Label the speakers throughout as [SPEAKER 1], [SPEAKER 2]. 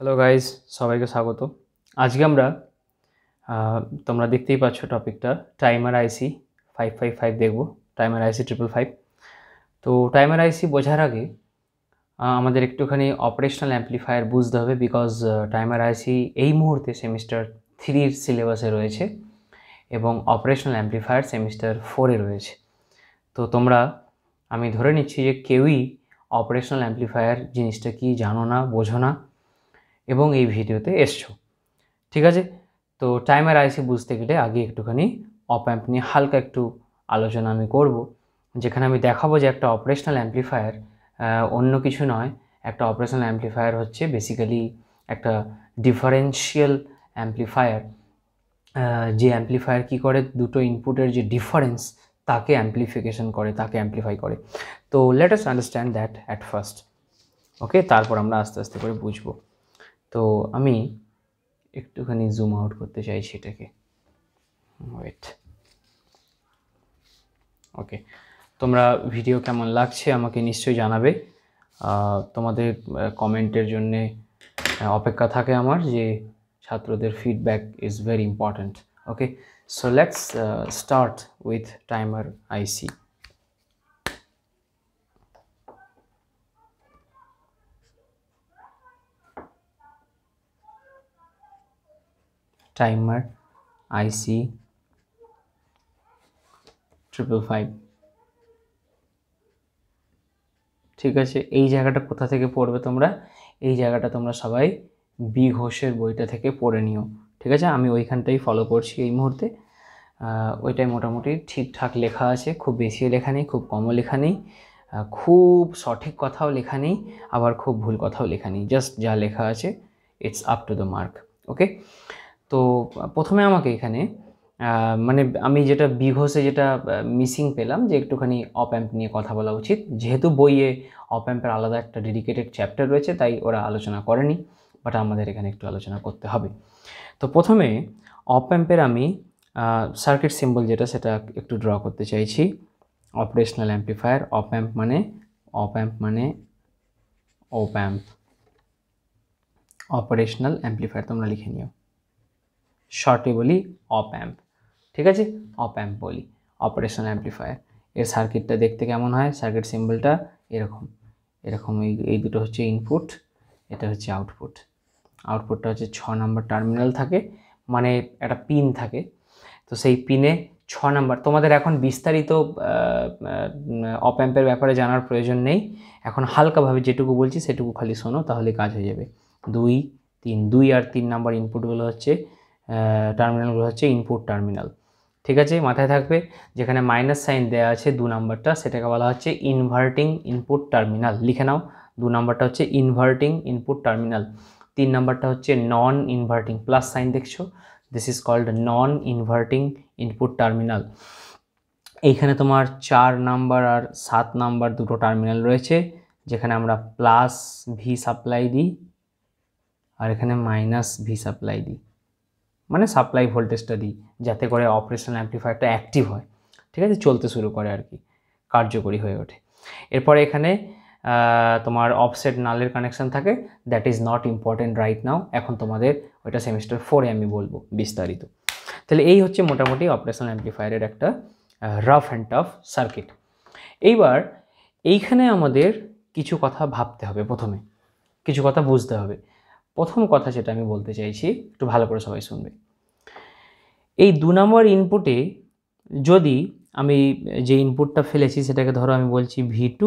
[SPEAKER 1] Hello guys, সবাইকে স্বাগত। আজকে আমরা তোমরা দেখতেই পাচ্ছ টপিকটা টাইমার আইসি 555 দেখব, টাইমার আইসি 555। তো টাইমার আইসি বোঝার আগে আমাদের একটুখানি অপারেশনাল অ্যাম্প্লিফায়ার বুঝতে হবে, বিকজ টাইমার আইসি এই মুহূর্তে সেমিস্টার 3-র সিলেবাসে রয়েছে এবং অপারেশনাল অ্যাম্প্লিফায়ার সেমিস্টার 4-এ রয়েছে। তো তোমরা, আমি ধরে নিচ্ছি যে কেউই অপারেশনাল অ্যাম্প্লিফায়ার জিনিসটা কি জানো না, বোঝো না এবং এই ভিডিওতে এসছো, ঠিক আছে। তো টাইমার আইসি বুঝতে গেলে আগে একটুখানি অপ অ্যাম্প নিয়ে হালকা একটু আলোচনা আমি করব, যেখানে আমি দেখাবো যে একটা অপারেশনাল অ্যাম্প্লিফায়ার অন্য কিছু নয়। একটা অপারেশনাল অ্যাম্প্লিফায়ার হচ্ছে বেসিক্যালি একটা ডিফারেন্সিয়াল অ্যাম্প্লিফায়ার, যে অ্যাম্প্লিফায়ার কী করে, দুটো ইনপুটের যে ডিফারেন্স তাকে অ্যাম্প্লিফিকেশন করে, তাকে অ্যাম্প্লিফাই করে। তো let us understand that at first, okay. তারপর আমরা আস্তে আস্তে করে বুঝবো। তো আমি একটুখানি জুম আউট করতে চাইছি এটাকে, ওয়েট। ওকে, তোমরা ভিডিও কেমন লাগছে আমাকে নিশ্চয়ই জানাবে। তোমাদের কমেন্টের জন্যে অপেক্ষা থাকে আমার, যে ছাত্রদের feedback is very important. Okay, so let's start with timer IC. Timer IC 555, ঠিক আছে। এই জায়গাটা কোথা থেকে পড়বে তোমরা? এই জায়গাটা তোমরা সবাই বি ঘোষের বইটা থেকে পড়ে নিও, ঠিক আছে। আমি ওইখানটাই ফলো করছি এই মুহূর্তে। ওইটাই মোটামুটি ঠিকঠাক লেখা আছে, খুব বেশি লেখা নেই, খুব কমও লেখা নেই, খুব সঠিক কথাও লেখা নেই, আবার খুব ভুল কথাও লেখা নেই। জাস্ট যা লেখা আছে it's up to the mark, okay. তো প্রথমে আমাকে এখানে মানে আমি যেটা বি ঘোষে যেটা মিসিং পেলাম, যে একটুখানি অপ অ্যাম্প নিয়ে কথা বলা উচিত। যেহেতু বইয়ে অপ অ্যাম্পের আলাদা একটা ডেডিকেটেড চ্যাপ্টার রয়েছে, তাই ওরা আলোচনা করেনি, বাট আমাদের এখানে একটু আলোচনা করতে হবে। তো প্রথমে অপ অ্যাম্পের আমি সার্কিট সিম্বল যেটা, সেটা একটু ড্র করতে চাইছি। অপারেশনাল অ্যাম্প্লিফায়ার, অপ অ্যাম্প মানে অপ অ্যাম্প, অপারেশনাল অ্যাম্প্লিফায়ার তোমরা লিখে নিও, শর্টে বলি অপ অ্যাম্প, ঠিক আছে। অপ অ্যাম্প বলি, অপারেশনাল অ্যাম্প্লিফায়ার। এর সার্কিটটা দেখতে কেমন হয়? সার্কিট সিম্বলটা এরকম এরকম, এই দুটো হচ্ছে ইনপুট, এটা হচ্ছে আউটপুট। আউটপুটটা হচ্ছে 6 নম্বর টার্মিনাল থাকে, মানে একটা পিন থাকে। তো সেই পিনে 6 নাম্বার, তোমাদের এখন বিস্তারিত অপ অ্যাম্পের ব্যাপারে জানার প্রয়োজন নেই। এখন হালকাভাবে যেটুকু বলছি সেটুকু খালি শোনো, তাহলে কাজ হয়ে যাবে। 2, 3, 2 আর 3 নাম্বার ইনপুটগুলো হচ্ছে টার্মিনালগুলো হচ্ছে ইনপুট টার্মিনাল, ঠিক আছে। মাথায় থাকবে, যেখানে মাইনাস সাইন দেওয়া আছে 2 নাম্বারটা, সেটাকে বলা হচ্ছে ইনভার্টিং ইনপুট টার্মিনাল। লিখে নাও, 2 নাম্বারটা হচ্ছে ইনভার্টিং ইনপুট টার্মিনাল, 3 নাম্বারটা হচ্ছে নন ইনভার্টিং, প্লাস সাইন দেখছো, this is called non inverting input terminal. এইখানে তোমার 4 নাম্বার আর 7 নাম্বার দুটো টার্মিনাল রয়েছে, যেখানে আমরা প্লাস ভি সাপ্লাই দিই আর এখানে মাইনাস ভি সাপ্লাই দিই, মানে সাপ্লাই ভোল্টেজটা দিই, যাতে করে অপারেশনাল অ্যাম্প্লিফায়ারটা অ্যাক্টিভ হয়, ঠিক আছে, চলতে শুরু করে আর কি, কার্যকরী হয়ে ওঠে। এরপরে এখানে তোমার অফসেট নালের কানেকশান থাকে, that is not important right now. এখন তোমাদের ওইটা সেমিস্টার 4-এ আমি বলবো বিস্তারিত। তাহলে এই হচ্ছে মোটামুটি অপারেশনাল অ্যাম্প্লিফায়ারের একটা রাফ অ্যান্ড টাফ সার্কিট। এইবার এইখানে আমাদের কিছু কথা ভাবতে হবে, প্রথমে কিছু কথা বুঝতে হবে। প্রথম কথা যেটা আমি বলতে চাইছি, একটু ভালো করে সবাই শুনবে। এই 2 নম্বর ইনপুটে যদি আমি যে ইনপুটটা ফেলেছি সেটাকে ধরো আমি বলছি V2,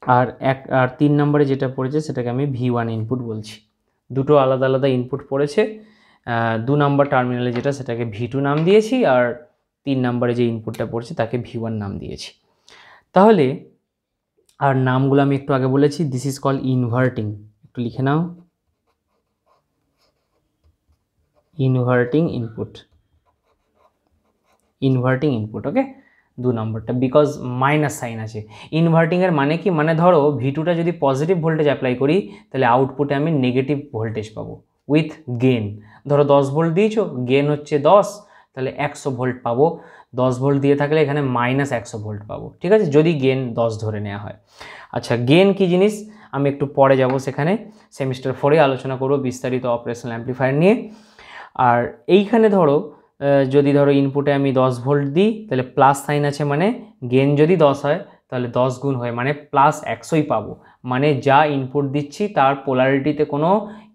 [SPEAKER 1] আর 3 নম্বরে যেটা পড়েছে সেটাকে আমি V1 ইনপুট বলছি। দুটো আলাদা আলাদা ইনপুট পড়েছে, 2 নম্বর টার্মিনালে যেটা, সেটাকে V2 নাম দিয়েছি, আর 3 নম্বরে যে ইনপুটটা পড়ছে তাকে V1 নাম দিয়েছি। তাহলে আর নামগুলো আমি একটু আগে বলেছি, দিস ইজ কল্ড ইনভার্টিং, একটু লিখে নাও, ইনভার্টিং ইনপুট, ইনভার্টিং ইনপুট, ওকে। 2 নম্বরটা, বিকজ মাইনাস সাইন আছে। ইনভার্টিংয়ের মানে কি, মানে ধরো V2টা যদি পজিটিভ ভোল্টেজ অ্যাপ্লাই করি, তাহলে আউটপুটে আমি নেগেটিভ ভোল্টেজ পাবো উইথ গেন। ধরো 10 ভোল্ট দিয়েছো, গেন হচ্ছে 10, তাহলে 100 ভোল্ট পাবো। 10 ভোল্ট দিয়ে থাকলে এখানে মাইনাস 100 ভোল্ট পাবো, ঠিক আছে, যদি গেন 10 ধরে নেওয়া হয়। আচ্ছা, গেন কি জিনিস আমি একটু পরে যাব সেখানে, সেমিস্টার 4-এ আলোচনা করব বিস্তারিত অপারেশনাল অ্যাম্প্লিফায়ার নিয়ে। আর এইখানে ধরো যদি ধরো ইনপুটে আমি 10 ভোল্ট দিই, তাহলে প্লাস সাইন আছে, মানে গেন যদি 10 হয় তাহলে 10 গুণ হয় মানে প্লাস 100ই পাবো। মানে যা ইনপুট দিচ্ছি তার পোলারিটিতে কোনো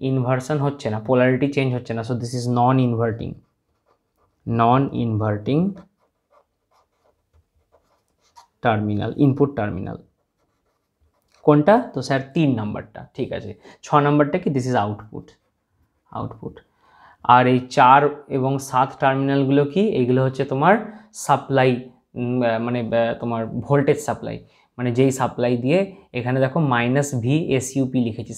[SPEAKER 1] ইনভার্সন হচ্ছে না, পোলারিটি চেঞ্জ হচ্ছে না। So this is non inverting terminal, input terminal. কোনটা? তো স্যার 3 নাম্বারটা, ঠিক আছে। 6 নাম্বারটা কি? This is output. আর এই 4 এবং 7 টার্মিনালগুলো কি? এইগুলো হচ্ছে তোমার সাপ্লাই, মানে তোমার ভোল্টেজ সাপ্লাই, মানে যেই সাপ্লাই দিয়ে এখানে দেখো -VSUP লিখেছি,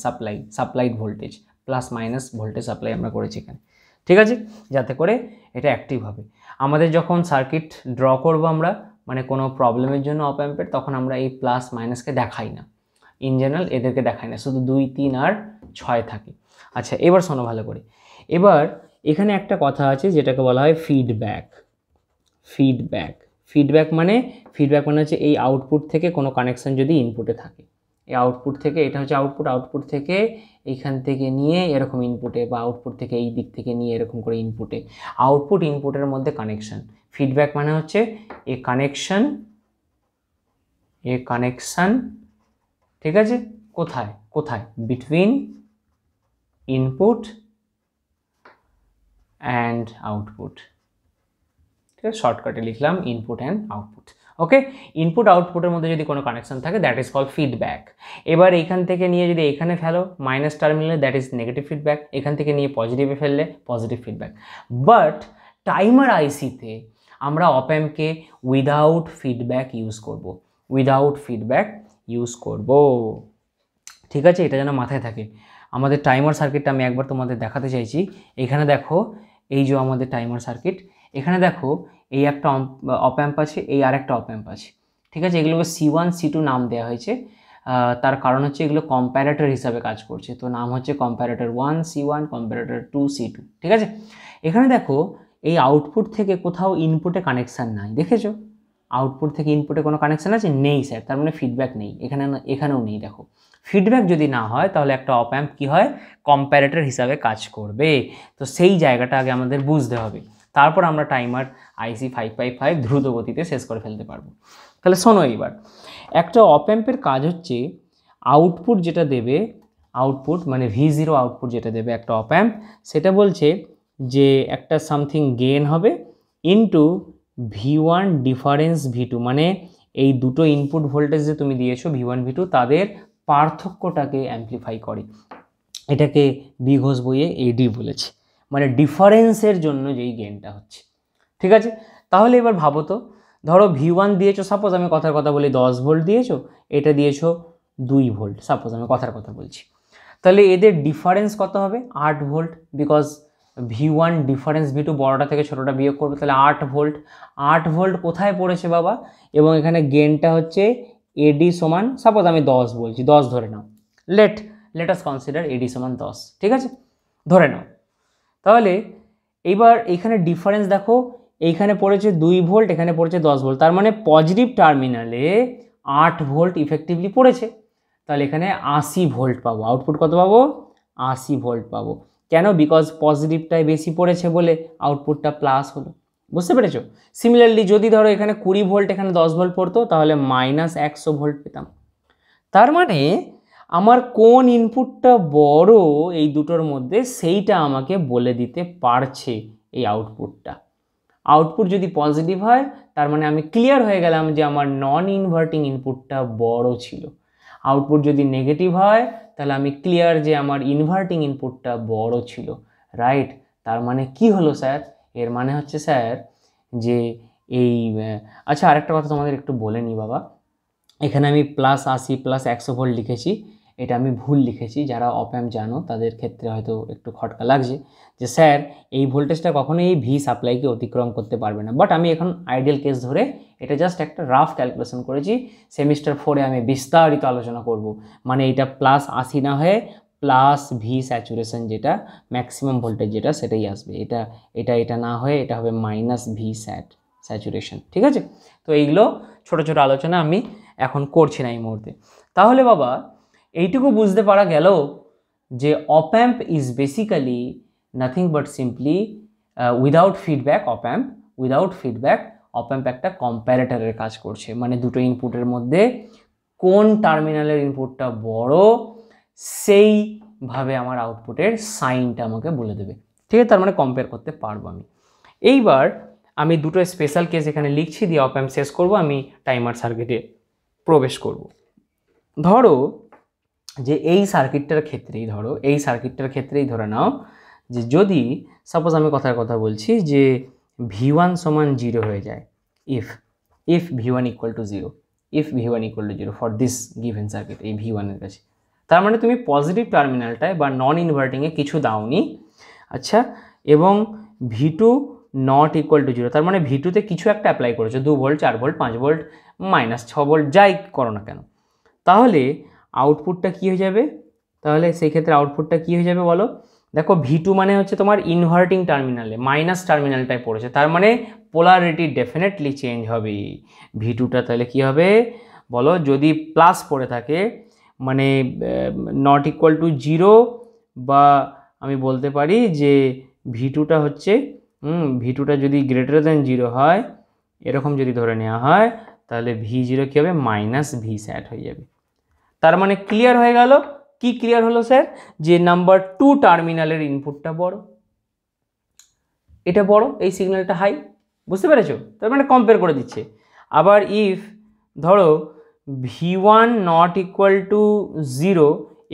[SPEAKER 1] supplied voltage, plus minus voltage supply আমরা করেছি এখানে, ঠিক আছে, যাতে করে এটা অ্যাক্টিভ হবে। আমাদের যখন সার্কিট ড্র করব আমরা, মানে কোনো প্রবলেমের জন্য অপ অ্যাম্পের, তখন আমরা এই প্লাস মাইনাসকে দেখাই না, ইন জেনারেল এদেরকে দেখাই না, শুধু 2, 3 আর 6 থাকে। আচ্ছা, এবার শোনো ভালো করে। এবার এখানে একটা কথা আছে যেটাকে বলা হয় ফিডব্যাক মানে হচ্ছে এই আউটপুট থেকে কোনো কানেকশন যদি ইনপুটে থাকে, এই আউটপুট থেকে, এটা হচ্ছে আউটপুট থেকে এইখান থেকে নিয়ে এরকম ইনপুটে, বা আউটপুট থেকে এই দিক থেকে নিয়ে এরকম করে ইনপুটে, আউটপুট ইনপুটের মধ্যে কানেকশন। ফিডব্যাক মানে হচ্ছে এ কানেকশন, ঠিক আছে, কোথায় বিটুইন ইনপুট অ্যান্ড আউটপুট, ঠিক আছে, শর্টকাটে লিখলাম input and output. Okay, input আউটপুটের মধ্যে যদি কোনো কানেকশন থাকে দ্যাট ইজ কল ফিডব্যাক। এবার এইখান থেকে নিয়ে যদি এখানে ফেলো মাইনাস টার্মিনালে, দ্যাট ইজ নেগেটিভ ফিডব্যাক। এখান থেকে নিয়ে পজিটিভে ফেললে পজিটিভ ফিডব্যাক। বাট টাইমার আইসিতে আমরা অপ অ্যাম্পকে উইদাউট ফিডব্যাক ইউজ করব, ঠিক আছে, এটা যেন মাথায় থাকে। আমাদের টাইমার সার্কিটটা আমি একবার তোমাদের দেখাতে চাইছি। এখানে দেখো, এই যে আমাদের টাইমার সার্কিট, এখানে দেখো এই একটা অপ অ্যাম্প আছে, এই আরেকটা অপ অ্যাম্প আছে, ঠিক আছে। এগুলোকে C1 C2 নাম দেওয়া হয়েছে, তার কারণ হচ্ছে এগুলো কম্প্যারেটর হিসাবে কাজ করছে, তো নাম হচ্ছে কম্প্যারেটর 1 C1, কম্প্যারেটর 2 C2, ঠিক আছে। এখানে দেখো এই আউটপুট থেকে কোথাও ইনপুটে কানেকশান নাই, দেখেছো? আউটপুট থেকে ইনপুটে কোনো কানেকশান আছে? নেই স্যার, তার মানে ফিডব্যাক নেই, এখানেও নেই। দেখো, ফিডব্যাক যদি না হয় তাহলে একটা অপ অ্যাম্প কী হয়? কম্প্যারেটর হিসাবে কাজ করবে। তো সেই জায়গাটা আগে আমাদের বুঝতে হবে, তারপর আমরা টাইমার IC 555 দ্রুত গতিতে শেষ করে ফেলতে পারবো। তাহলে শোনো, এইবার একটা অপ অ্যাম্পের কাজ হচ্ছে আউটপুট যেটা দেবে, আউটপুট মানে V0 আউটপুট যেটা দেবে একটা অপ অ্যাম্প, সেটা বলছে যে একটা সামথিং গেন হবে ইনটু V1 ডিফারেন্স V2, মানে এই দুটো ইনপুট ভোল্টেজ যে তুমি দিয়েছো V1 V2 তাদের পার্থক্যটাকে অ্যাম্প্লিফাই করে। এটাকে বি ঘোষ বইয়ে AD বলেছে, মানে ডিফারেন্সের জন্য যেই গেনটা হচ্ছে, ঠিক আছে। তাহলে এবার ভাবো তো, ধরো V1 দিয়েছো, সাপোজ আমি কথার কথা বলি 10 ভোল্ট দিয়েছো, এটা দিয়েছো 2 ভোল্ট, সাপোজ আমি কথার কথা বলছি, তাহলে এদের ডিফারেন্স কত হবে? 8 volt, because V1 difference V2 বড়টা থেকে ছোটোটা বিয়োগ করবে, তাহলে 8 ভোল্ট। 8 ভোল্ট কোথায় পড়েছে বাবা? এবং এখানে গেনটা হচ্ছে AD সমান, সাপোজ আমি 10 বলছি, 10 ধরে নাও, লেট আস কনসিডার AD সমান 10, ঠিক আছে, ধরে নাও। তাহলে এইবার এইখানে ডিফারেন্স দেখো, এইখানে পড়েছে 2 ভোল্ট, এখানে পড়েছে 10 ভোল্ট, তার মানে পজিটিভ টার্মিনালে 8 ভোল্ট ইফেক্টিভলি পড়েছে, তাহলে এখানে 80 ভোল্ট পাবো। আউটপুট কত পাবো? 80 ভোল্ট পাবো। কেন? বিকজ পজিটিভটাই বেশি পড়েছে বলে আউটপুটটা প্লাস হলো, বুঝতে পেরেছো? সিমিলারলি যদি ধরো এখানে 20 ভোল্ট, এখানে 10 ভোল্ট পড়তো, তাহলে -100 ভোল্ট পেতাম। তার মানে আমার কোন ইনপুটটা বড় এই দুটোর মধ্যে, সেইটা আমাকে বলে দিতে পারছে এই আউটপুটটা। আউটপুট যদি পজিটিভ হয় তার মানে আমি ক্লিয়ার হয়ে গেলাম যে আমার নন ইনভার্টিং ইনপুটটা বড় ছিল। আউটপুট যদি নেগেটিভ হয় তাহলে আমি ক্লিয়ার যে আমার ইনভার্টিং ইনপুটটা বড় ছিল, রাইট? তার মানে কি হলো স্যার? এর মানে হচ্ছে স্যার যে এই, আচ্ছা আরেকটা কথা তোমাদের একটু বলে নিই বাবা, এখানে আমি +80 +100 ভোল্ট লিখেছি, এটা আমি ভুল লিখেছি। যারা অপ অ্যাম্প জানো তাদের ক্ষেত্রে হয়তো একটু খটকা লাগছে যে স্যার এই ভোল্টেজটা কখনোই এই ভি সাপ্লাইকে অতিক্রম করতে পারবে না, বাট আমি এখন আইডিয়াল কেস ধরে এটা জাস্ট একটা রাফ ক্যালকুলেশন করেছি। সেমিস্টার 4-এ আমি বিস্তারিত আলোচনা করব, মানে এটা +80 না হয়ে +V স্যাচুরেশন, যেটা ম্যাক্সিমাম ভোল্টেজ যেটা সেটাই আসবে, এটা না হয়ে এটা হবে -V স্যাচুরেশন, ঠিক আছে। তো এইগুলো ছোট ছোট আলোচনা আমি এখন করছি না এই মুহূর্তে। তাহলে বাবা এইটুকু বুঝতে পারা গেল যে অপ amp is basically nothing but simply without feedback অপ অ্যাম্প একটা কম্প্যারেটরের কাজ করছে, মানে দুটো ইনপুটের মধ্যে কোন টার্মিনালের ইনপুটটা বড় সেইভাবে আমার আউটপুটের সাইনটা আমাকে বলে দেবে। ঠিক আছে, তার মানে কম্পেয়ার করতে পারবো আমি। এইবার আমি দুটো স্পেশাল কেস এখানে লিখছি, দিয়ে অপ অ্যাম্প শেষ করবো, আমি টাইমার সার্কিটে প্রবেশ করব। ধরো যে এই সার্কিটটার ক্ষেত্রেই ধরে নাও যে যদি সাপোজ আমি কথা বলছি যে V1 সমান 0 হয়ে যায়, if V1 equal to 0 for this given circuit, এই V1 এর কাছে, তার মানে তুমি পজিটিভ টার্মিনালটায় বা নন ইনভার্টিংয়ে কিছু দাওনি, আচ্ছা, এবং V2 নট ইকুয়াল টু 0, তার মানে V2তে কিছু একটা অ্যাপ্লাই করেছো, 2 ভোল্ট, 4 ভোল্ট, 5 ভোল্ট, -6 ভোল্ট, যাই করো না কেন, তাহলে আউটপুটটা কী হয়ে যাবে? তাহলে সেই ক্ষেত্রে আউটপুটটা কী হয়ে যাবে বলো? দেখো V2 মানে হচ্ছে তোমার ইনভার্টিং টার্মিনালে, মাইনাস টার্মিনালটায় পড়েছে, তার মানে পোলারিটি ডেফিনেটলি চেঞ্জ হবে। V2টা তাহলে কী হবে বলো? যদি প্লাস পড়ে থাকে মানে নট ইকুয়াল টু 0, বা আমি বলতে পারি যে V2টা হচ্ছে V2টা যদি গ্রেটার দ্যান 0 হয়, এরকম যদি ধরে নেওয়া হয়, তাহলে V0 কী হবে? -Vsat হয়ে যাবে। তার মানে ক্লিয়ার হয়ে গেল। কি ক্লিয়ার হলো স্যার? যে নাম্বার 2 টার্মিনালের ইনপুটটা বড়, এটা বড়, এই সিগন্যালটা হাই, বুঝতে পেরেছো? তার মানে কম্পেয়ার করে দিচ্ছে। আবার ইফ ধরো V1 নট ইকুয়াল টু 0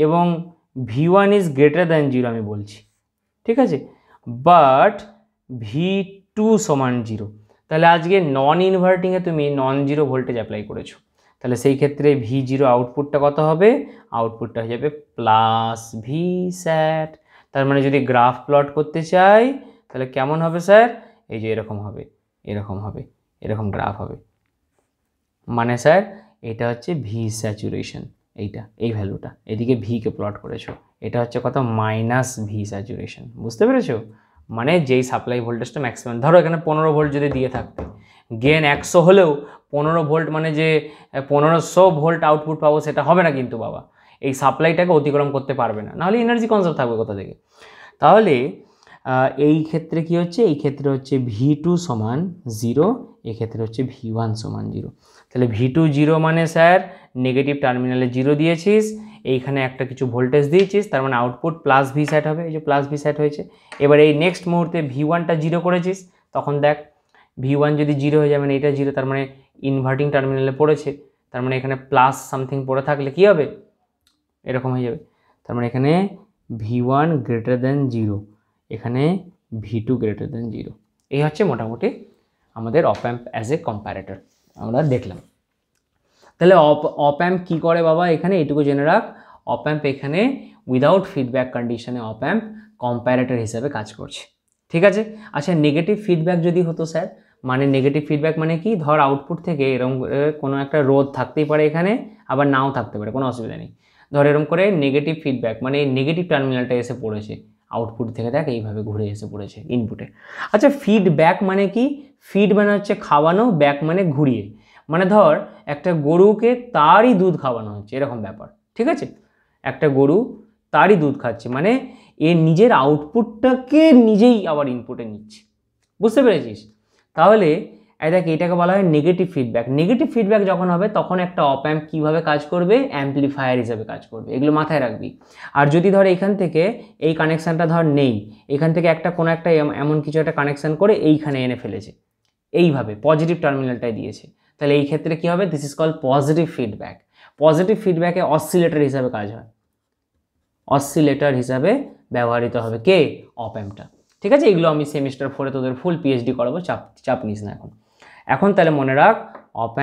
[SPEAKER 1] এবং V1 ইজ গ্রেটার দ্যান 0 আমি বলছি, ঠিক আছে, বাট V2 সমান 0, তাহলে আজকে নন ইনভার্টিংয়ে তুমি নন জিরো ভোল্টেজ অ্যাপ্লাই করেছো, তাহলে সেই ক্ষেত্রে V0 আউটপুটটা কত হবে? আউটপুটটা হয়ে যাবে +Vsat। তার মানে যদি গ্রাফ প্লট করতে চাই তাহলে কেমন হবে স্যার? এই যে এরকম হবে, এরকম গ্রাফ হবে, মানে স্যার এটা হচ্ছে V স্যাচুরেশন, এই ভ্যালুটা, এদিকে ভিকে প্লট করেছো, এটা হচ্ছে কত? -V স্যাচুরেশন, বুঝতে পেরেছো? মানে যেই সাপ্লাই ভোল্টেজটা ম্যাক্সিমাম, ধরো এখানে 15 ভোল্ট যদি দিয়ে থাকতে, গেন 100 হলেও 15 ভোল্ট মানে যে 1500 ভোল্ট আউটপুট পাবো সেটা হবে না কিন্তু বাবা, এই সাপ্লাইটাকে অতিক্রম করতে পারবে না, নাহলে এনার্জি কনজার্ভ থাকবে কোথা থেকে? তাহলে এই ক্ষেত্রে কি হচ্ছে? এই ক্ষেত্রে হচ্ছে V2 সমান 0, এক্ষেত্রে হচ্ছে V1 সমান 0। তাহলে V2 0 মানে স্যার নেগেটিভ টার্মিনালে 0 দিয়েছিস, এইখানে একটা কিছু ভোল্টেজ দিয়েছিস, তার মানে আউটপুট +Vsat হবে, এই যে +Vsat হয়েছে। এবার এই নেক্সট মুহূর্তে V1টা 0 করেছিস, তখন দেখ V1 যদি 0 হয়ে যাবে, মানে এটা 0, তার মানে ইনভার্টিং টার্মিনালে পড়েছে, তার মানে এখানে প্লাস সামথিং পড়ে থাকলে কি হবে? এরকম হয়ে যাবে। তার মানে এখানে V1 গ্রেটার দ্যান 0, এখানে V2 গ্রেটার দ্যান 0। এই হচ্ছে মোটামুটি আমাদের অপ অ্যাম্প অ্যাজ এ কম্প্যারেটর আমরা দেখলাম। তাহলে অপ অ্যাম্প কী করে বাবা? এখানে এটুকু জেনে রাখ, অপ অ্যাম্প এখানে উইদাউট ফিডব্যাক কন্ডিশনে অপ অ্যাম্প কম্প্যারেটর হিসেবে কাজ করছে, ঠিক আছে? আচ্ছা, নেগেটিভ ফিডব্যাক যদি হতো স্যার, মানে নেগেটিভ ফিডব্যাক মানে কি? ধর আউটপুট থেকে এরকম কোনো একটা রোধ থাকতেই পারে এখানে, আবার নাও থাকতে পারে, কোনো অসুবিধা নেই। ধর এরকম করে নেগেটিভ ফিডব্যাক মানে নেগেটিভ টার্মিনালটা এসে পড়েছে আউটপুট থেকে, দেখ এইভাবে ঘুরে এসে পড়েছে ইনপুটে। আচ্ছা, ফিডব্যাক মানে কি? ফিড মানে হচ্ছে খাওয়ানো, ব্যাক মানে ঘুরিয়ে, মানে ধর একটা গরুকে তারই দুধ খাওয়ানো হচ্ছে, এরকম ব্যাপার, ঠিক আছে? একটা গরু তারই দুধ খাচ্ছে, মানে এ নিজের আউটপুটটাকে নিজেই আবার ইনপুটে নিচ্ছে, বুঝতে পেরেছিস? তাহলে দেখ এটাকে বলা হয় নেগেটিভ ফিডব্যাক। নেগেটিভ ফিডব্যাক যখন হবে তখন একটা অপ অ্যাম্প কীভাবে কাজ করবে? অ্যাম্পলিফায়ার হিসেবে কাজ করবে, এগুলো মাথায় রাখবি। আর যদি ধর এখান থেকে এই কানেকশানটা ধর নেই, এখান থেকে কোনো একটা এমন কিছু একটা কানেকশান করে এইখানে এনে ফেলেছে, এইভাবে পজিটিভ টার্মিনালটাই দিয়েছে, তাহলে এই ক্ষেত্রে কী হবে? This is called positive feedback. Positive ফিডব্যাকে অসিলেটর হিসাবে কাজ হয়, অসিলেটর হিসাবে ব্যবহৃত হবে কে? অপ অ্যাম্পটা, ঠিক আছে? এগুলো আমি সেমিস্টার 4-এ তোদের ফুল পিএইচডি করাবো, চাপ নিস না এখন তাহলে মনে রাখ, অপ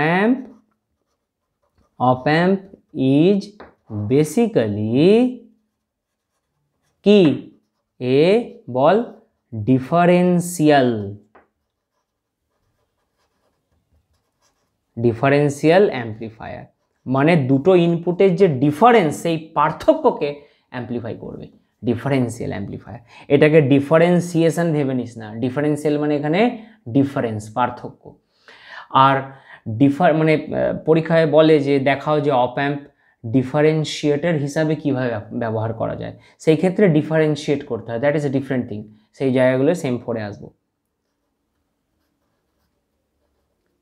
[SPEAKER 1] অ্যাম্প ইজ বেসিক্যালি কি? বল ডিফারেন্সিয়াল অ্যাম্পলিফায়ার, মানে দুটো ইনপুটের যে ডিফারেন্স সেই পার্থক্যকে অ্যাম্পলিফাই করবে, ডিফারেন্সিয়াল অ্যাম্পলিফায়ার। এটাকে ডিফারেন্সিয়েশন ভেবে নিস না, ডিফারেন্সিয়াল মানে এখানে ডিফারেন্স, পার্থক্য। আর মানে পরীক্ষায় বলে যে দেখাও যে অপ অ্যাম্প ডিফারেন্সিয়েটর হিসাবে কীভাবে ব্যবহার করা যায়, সেই ক্ষেত্রে ডিফারেন্সিয়েট করতে হয়, that is a different thing. সেই জায়গাগুলো সেম 4-এ আসবো।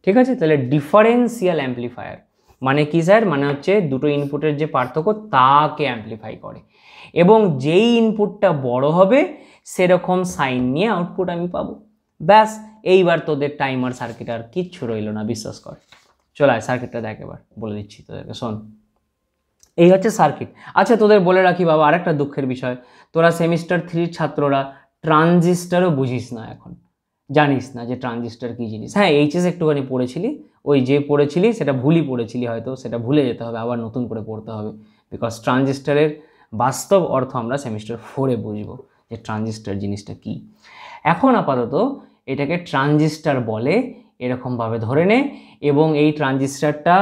[SPEAKER 1] ঠিক আছে, তাহলে ডিফারেন্সিয়াল অ্যাম্পলিফায়ার মানে কি স্যার? মানে হচ্ছে দুটো ইনপুটের যে পার্থক্য তাকে অ্যাম্পলিফাই করে, এবং যেই ইনপুটটা বড় হবে সেরকম সাইন নিয়ে আউটপুট আমি পাবো। ব্যাস, এইবার তোদের টাইমার সার্কিট আর কিচ্ছু রইল না, বিশ্বাস কর। চল আয় সার্কিটটা দেখ, এবার বলে দিচ্ছি তোদেরকে, শোন। এই হচ্ছে সার্কিট। আচ্ছা তোদের বলে রাখি বাবা, আরেকটা দুঃখের বিষয়, তোরা সেমিস্টার 3 ছাত্ররা ট্রানজিস্টারও বুঝিস না, এখন জানিস না যে ট্রানজিস্টার কী জিনিস। হ্যাঁ, এইচএস একটুখানি পড়েছিলি, ওই যে পড়েছিলি সেটা ভুলই পড়েছিলি, হয়তো সেটা ভুলে যেতে হবে, আবার নতুন করে পড়তে হবে, বিকজ ট্রানজিস্টারের বাস্তব অর্থ আমরা সেমিস্টার 4-এ বুঝবো যে ট্রানজিস্টার জিনিসটা কী। এখন আপাতত এটাকে ট্রানজিস্টার বলে এরকমভাবে ধরে নে, এবং এই ট্রানজিস্টারটা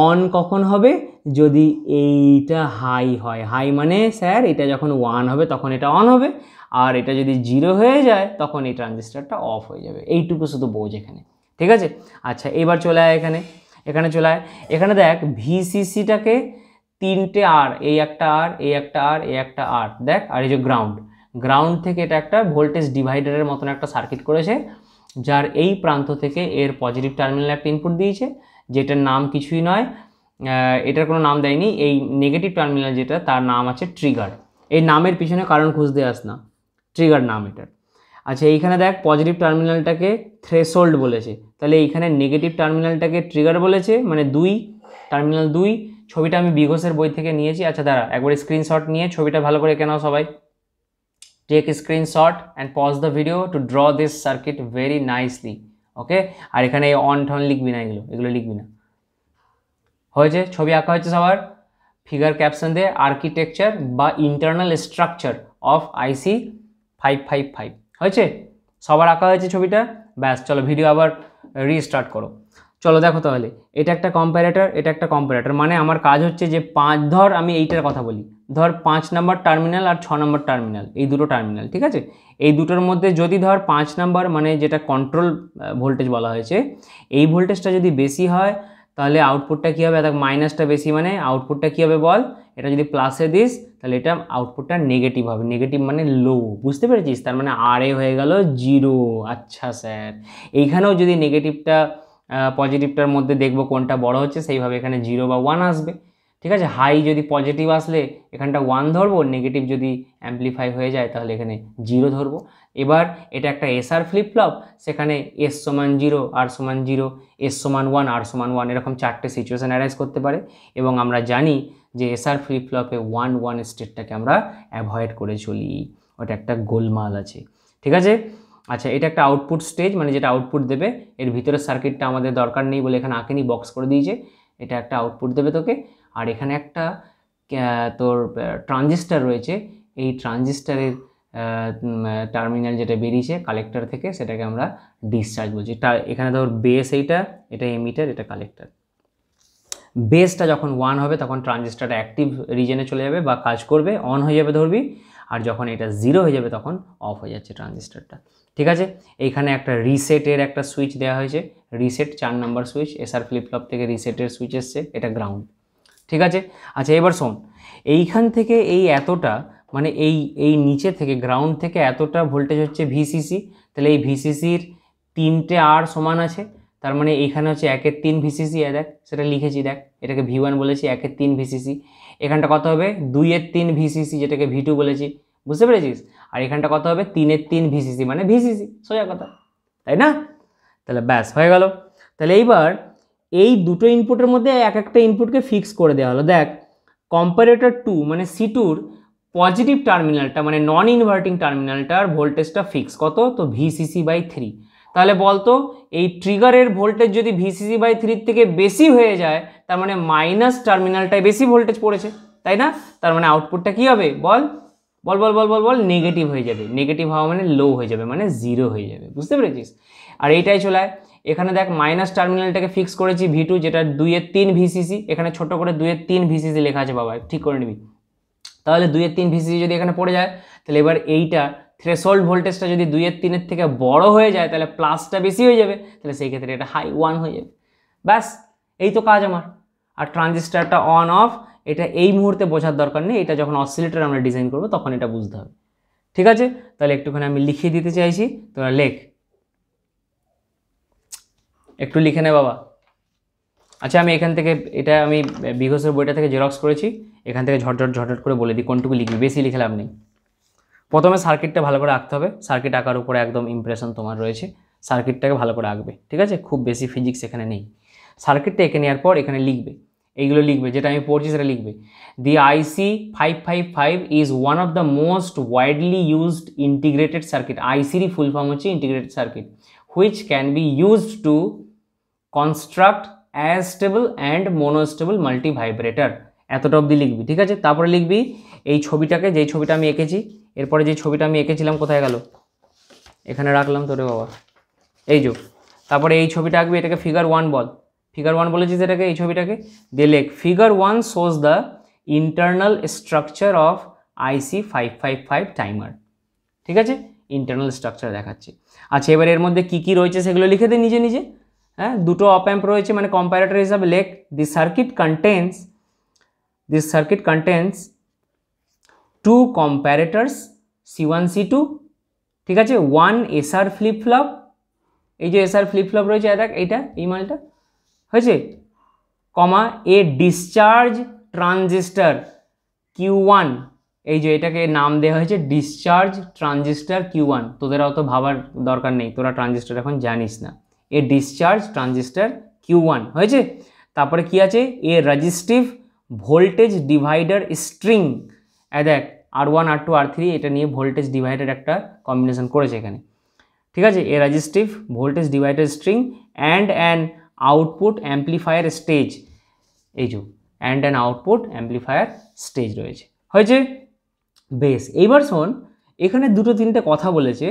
[SPEAKER 1] অন কখন হবে? যদি এইটা হাই হয়। হাই মানে স্যার এটা যখন 1 হবে তখন এটা অন হবে, আর এটা যদি 0 হয়ে যায় তখন এই ট্রানজিস্টারটা অফ হয়ে যাবে। এইটুকু শুধু বোঝ এখানে, ঠিক আছে? আচ্ছা এবার চলে আয় এখানে চলে আয়। এখানে দেখ ভিসিসিটাকে 3টে আর, এই একটা আর, এই একটা আর, এই একটা আর, দেখ, আর এই যে গ্রাউন্ড থেকে এটা একটা ভোল্টেজ ডিভাইডারের মতন একটা সার্কিট করেছে, যার এই প্রান্ত থেকে এর পজিটিভ টার্মিনালে একটা ইনপুট দিয়েছে, যেটার নাম কিছুই নয়, এটার কোনো নাম দেয়নি, এই নেগেটিভ টার্মিনাল যেটা তার নাম আছে ট্রিগার। এই নামের পিছনে কারণ খুঁজতে আস না, ট্রিগার নাম এটার। আচ্ছা এইখানে দেখ পজিটিভ টার্মিনালটাকে থ্রেশোল্ড বলেছে, তাহলে এইখানে নেগেটিভ টার্মিনালটাকে ট্রিগার বলেছে, মানে টার্মিনাল 2। ছবিটা আমি বিঘোষের বই থেকে নিয়েছি। আচ্ছা দাঁড়া, একবার স্ক্রিনশট নিয়ে ছবিটা ভালো করে এঁকে নাও সবাই। Take screenshot and pause the video to draw this circuit very nicely, okay? আর এখানে অন টন লিখবি না, এগুলো লিখবি না। হয়েছে? ছবি আঁকা হয়েছে সবার? ফিগার ক্যাপশন দে আর্কিটেকচার বা ইন্টারনাল স্ট্রাকচার অফ IC 555। হয়েছে? সবার আঁকা হয়েছে ছবিটা? ব্যাস, চলো ভিডিও আবার রিস্টার্ট করো। চলো দেখো তাহলে, এটা একটা কম্প্যারেটর, এটা একটা কম্প্যারেটর, মানে আমার কাজ হচ্ছে যে ধর আমি এইটার কথা বলি, ধর 5 নম্বর টার্মিনাল আর 6 নম্বর টার্মিনাল, এই দুটো টার্মিনাল, ঠিক আছে? এই দুটোর মধ্যে যদি ধর 5 নম্বর মানে যেটা কন্ট্রোল ভোল্টেজ বলা হয়েছে, এই ভোল্টেজটা যদি বেশি হয় তাহলে আউটপুটটা কী হবে? দেখ মাইনাসটা বেশি মানে আউটপুটটা কী হবে বল? এটা যদি প্লাসে দিস তাহলে এটা আউটপুটটা নেগেটিভ হবে, নেগেটিভ মানে লো, বুঝতে পেরেছিস? তার মানে RA হয়ে গেল 0। আচ্ছা স্যার, এইখানেও যদি নেগেটিভটা পজিটিভটার মধ্যে দেখবো কোনটা বড় হচ্ছে, সেইভাবে এখানে 0 বা 1 আসবে, ঠিক আছে? হাই যদি পজিটিভ আসলে এখানটা 1 ধরবো, নেগেটিভ যদি অ্যাম্পলিফাই হয়ে যায় তাহলে এখানে 0 ধরবো। এবার এটা একটা SR ফ্লিপ ফ্লপ, সেখানে S সমান 0, R সমান 0, S সমান 1, R সমান 1, এরকম 4টে সিচুয়েশান অ্যারাইজ করতে পারে, এবং আমরা জানি যে SR ফ্লিপ ফ্লপে 1-1 স্টেটটাকে আমরা অ্যাভয়েড করে চলি, ওটা একটা গোলমাল আছে, ঠিক আছে? আচ্ছা এটা একটা আউটপুট স্টেজ, মানে যেটা আউটপুট দেবে, এর ভিতরের সার্কিটটা আমাদের দরকার নেই বলে এখানে আঁকেনি, বক্স করে দিয়েছে। এটা একটা আউটপুট দেবে তোকে, আর এখানে একটা তোর ট্রানজিস্টার রয়েছে, এই ট্রানজিস্টারের টার্মিনাল যেটা বেরিয়েছে কালেক্টর থেকে সেটাকে আমরা ডিসচার্জ বলছি। এখানে ধর বেস, এটা এমিটার, এটা কালেক্টর। বেসটা যখন 1 হবে তখন ট্রানজিস্টারটা অ্যাক্টিভ রিজনে চলে যাবে বা কাজ করবে, অন হয়ে যাবে ধরবি, আর যখন এটা 0 হয়ে যাবে তখন অফ হয়ে যাচ্ছে ট্রানজিস্টারটা, ঠিক আছে? এইখানে একটা রিসেটের একটা সুইচ দেওয়া হয়েছে, রিসেট 4 নম্বর সুইচ, SR ফ্লিপ ফ্লপ থেকে রিসেটের সুইচ এসছে, এটা গ্রাউন্ড, ঠিক আছে? আচ্ছা এবার শোন, এইখান থেকে এই এতটা মানে এই নিচে থেকে গ্রাউন্ড থেকে এতটা ভোল্টেজ হচ্ছে VCC, তাহলে এই VCCর 3টে R সমান আছে, তার মানে এইখানে হচ্ছে 1-এর 3 VCC, দেখ সেটা লিখেছি, দেখ এটাকে V1 বলেছি, 1-এর 3 VCC, এখানটা কত হবে? 2-এর 3 VCC, যেটাকে V2 বলেছি, বুঝতে পেরেছিস? আর এখানটা কত হবে? 3-এর 3 VCC, মানে VCC, সোজা কথা, তাই না? তাহলে ব্যাস হয়ে গেল। তাহলে এইবার এই দুটো ইনপুটের মধ্যে এক একটা ইনপুটকে ফিক্স করে দেওয়া হলো। দেখ কম্পারেটর 2 মানে C2-র পজিটিভ টার্মিনালটা মানে নন ইনভার্টিং টার্মিনালটার ভোল্টেজটা ফিক্স কত? তো VCC/3। তাহলে বলতো এই ট্রিগারের ভোল্টেজ যদি VCC/3 থেকে বেশি হয়ে যায় তার মানে মাইনাস টার্মিনালটায় বেশি ভোল্টেজ পড়েছে, তাই না? তার মানে আউটপুটটা কি হবে বল? বল বল বল বল বল নেগেটিভ হয়ে যাবে। নেগেটিভ হওয়া মানে লো হয়ে যাবে, মানে 0 হয়ে যাবে, বুঝতে পেরেছিস? আর এইটাই চলায়, এখানে দেখ মাইনাস টার্মিনালটাকে ফিক্স করেছি V2, যেটা 2-এর 3 VCC, এখানে ছোট করে 2-এর 3 VCC লেখা আছে বাবা, ঠিক করে নিবি। তাহলে 2-এর 3 VCC যদি এখানে পড়ে যায় তাহলে এবার এইটা থ্রেশোল্ড ভোল্টেজটা যদি 2-এর 3-এর থেকে বড় হয়ে যায় তাহলে প্লাসটা বেশি হয়ে যাবে, তাহলে সেই ক্ষেত্রে এটা হাই 1 হয়ে যাবে। ব্যাস এই তো কাজ আমার। আর ট্রানজিস্টারটা অন অফ এটা এই মুহূর্তে বোঝার দরকার নেই, এটা যখন অসিলেটর আমরা ডিজাইন করব তখন এটা বুঝতে হবে। ঠিক আছে, তাহলে একটুখানি আমি লিখিয়ে দিতে চাইছি, তোরা লেখ, একটু লিখে নে বাবা। আচ্ছা আমি এখান থেকে, এটা আমি বিঘোষের বইটা থেকে জেরক্স করেছি, এখান থেকে ঝটঝট করে বলে দিই কোনটুকু লিখবি, বেশি লিখে লাভ নেই। প্রথমে সার্কিটটা ভালো করে আঁকতে হবে, সার্কিট আঁকার উপরে একদম ইমপ্রেশন তোমার রয়েছে, সার্কিটটাকে ভালো করে আঁকবে। ঠিক আছে, খুব বেশি ফিজিক্স এখানে নেই। সার্কিটটা এঁকে নেওয়ার পর এখানে লিখবে, এইগুলো লিখবে যেটা আমি পড়ছি সেটা লিখবে। The IC 555 is one of the most widely used integrated circuit. আইসিরই ফুল ফর্ম হচ্ছে integrated circuit, which can be used to construct astable and monostable multivibrator. এতটা অবধি লিখবি। ঠিক আছে, তারপরে লিখবি এই ছবিটাকে, যেই ছবিটা আমি এঁকেছি, এরপরে যে ছবিটা আমি এঁকেছিলাম কোথায় গেল, এখানে রাখলাম তোরে বাবা, এই যে, তারপরে এই ছবিটা আঁকবি, এটাকে ফিগার 1 বল। ফিগার 1 বলেছিস এটাকে, এই ছবিটাকে দিয়ে লেখ, figure 1 shows the internal structure of IC 555 timer. ঠিক আছে, ইন্টারনাল স্ট্রাকচার দেখাচ্ছে। আচ্ছা এবার এর মধ্যে কী কী রয়েছে সেগুলো লিখে দে নিজে নিজে। হ্যাঁ, দুটো অপ অ্যাম্প রয়েছে মানে কম্প্যারেটর হিসাবে লেখ, this circuit contains two comparators C1 C2। ঠিক আছে, 1 SR ফ্লিপ ফ্লপ, এই যে SR ফ্লিপ ফ্লপ রয়েছে দেখ, এইটা এই মালটা হয়েছে, কমা এ ডিসচার্জ ট্রানজিস্টার Q1, এই যে এটাকে নাম দেওয়া হয়েছে ডিসচার্জ ট্রানজিস্টার Q1। তোদের অত ভাবার দরকার নেই, তোরা ট্রানজিস্টার এখন জানিস না। এ ডিসচার্জ ট্রানজিস্টার Q1 হয়েছে। তারপরে কি আছে, a resistive voltage divider string, দেখ R1 R2 R3 এটা নিয়ে ভোল্টেজ ডিভাইডার একটা কম্বিনেশন করেছে এখানে। ঠিক আছে, a resistive voltage divider string and an output amplifier stage, এই যে and an output amplifier stage রয়েছে। হয়েছে, বেশ। এইবার শোন, এখানে দুটো তিনটে কথা বলেছে,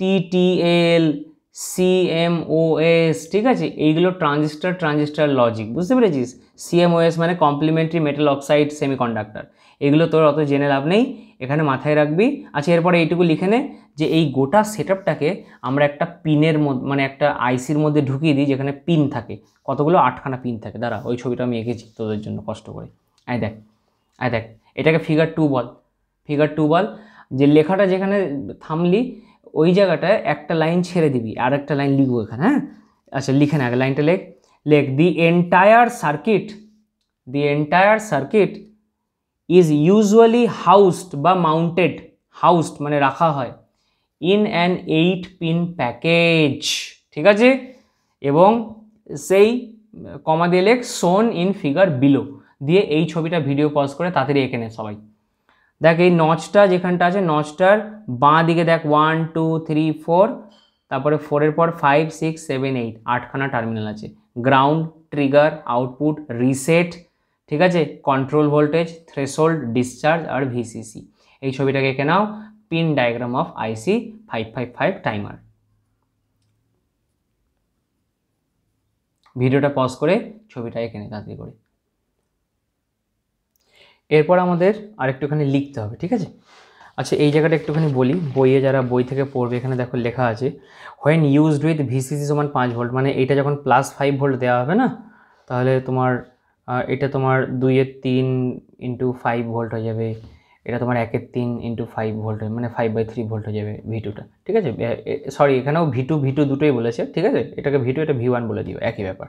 [SPEAKER 1] TTL CMOS। ঠিক আছে, এইগুলো ট্রানজিস্টার লজিক, বুঝতে পেরেছিস? CMOS মানে কমপ্লিমেন্টারি মেটাল অক্সাইড সেমিকন্ডাক্টর। এগুলো তোর অত জেনে লাভ নেই, এখানে মাথায় রাখবি। আচ্ছা এরপরে এইটুকু লিখে নে যে এই গোটা সেটআপটাকে আমরা একটা পিনের মধ্যে, মানে একটা আইসির মধ্যে ঢুকিয়ে দিই, যেখানে পিন থাকে, কতগুলো 8খানা পিন থাকে। দাঁড়া, ওই ছবিটা আমি এঁকেছি তোদের জন্য কষ্ট করে। আয় দেখ, এটাকে ফিগার 2 বল। ফিগার 2 বল, যে লেখাটা যেখানে থামলি ওই জায়গাটায় একটা লাইন ছেড়ে দিবি, আর একটা লাইন লিখবো এখানে। হ্যাঁ, আচ্ছা লিখে না, আগে লাইনটা লেখ the entire circuit is usually হাউসড বা মাউন্টেড, হাউসড মানে রাখা হয়, ইন অ্যান 8 পিন প্যাকেজ। ঠিক আছে, এবং সেই কমা দিয়ে লেখ শোন ইন ফিগার বিলো, দিয়ে এই ছবিটা ভিডিও পজ করে তাড়াতাড়ি এঁকে নে সবাই। দেখ এই নচটা যেখানটা আছে, নচটার বাঁ দিকে দেখ 1 2 3 4, তারপরে 4-এর পর 5 6 7 8, 8খানা টার্মিনাল আছে, গ্রাউন্ড, ট্রিগার, আউটপুট, রিসেট। ঠিক আছে, কন্ট্রোল ভোল্টেজ, থ্রেশোল্ড, ডিসচার্জ আর VCC। এই ছবিটাকে এঁকে নাও, pin diagram of IC 555 timer. ভিডিওটা পজ করে ছবিটা এঁকে নে তাড়াতাড়ি করে। এরপর আমাদের আরেকটুখানি লিখতে হবে। ঠিক আছে, আচ্ছা এই জায়গাটা একটুখানি বলি, বইয়ে যারা বই থেকে পড়বে, এখানে দেখো লেখা আছে হোয়েন ইউজড উইথ VCC সমান 5 ভোল্ট, মানে এটা যখন +5 ভোল্ট দেওয়া হবে না, তাহলে তোমার এটা তোমার 2-এর 3 × 5 ভোল্ট হয়ে যাবে, এটা তোমার 1-এর 3 × 5 ভোল্ট হয়, মানে 5/3 ভোল্ট হয়ে যাবে V2টা। ঠিক আছে, সরি এখানেও V2 দুটোই বলেছে। ঠিক আছে, এটাকে V2 এটা V1 বলে দিও, একই ব্যাপার।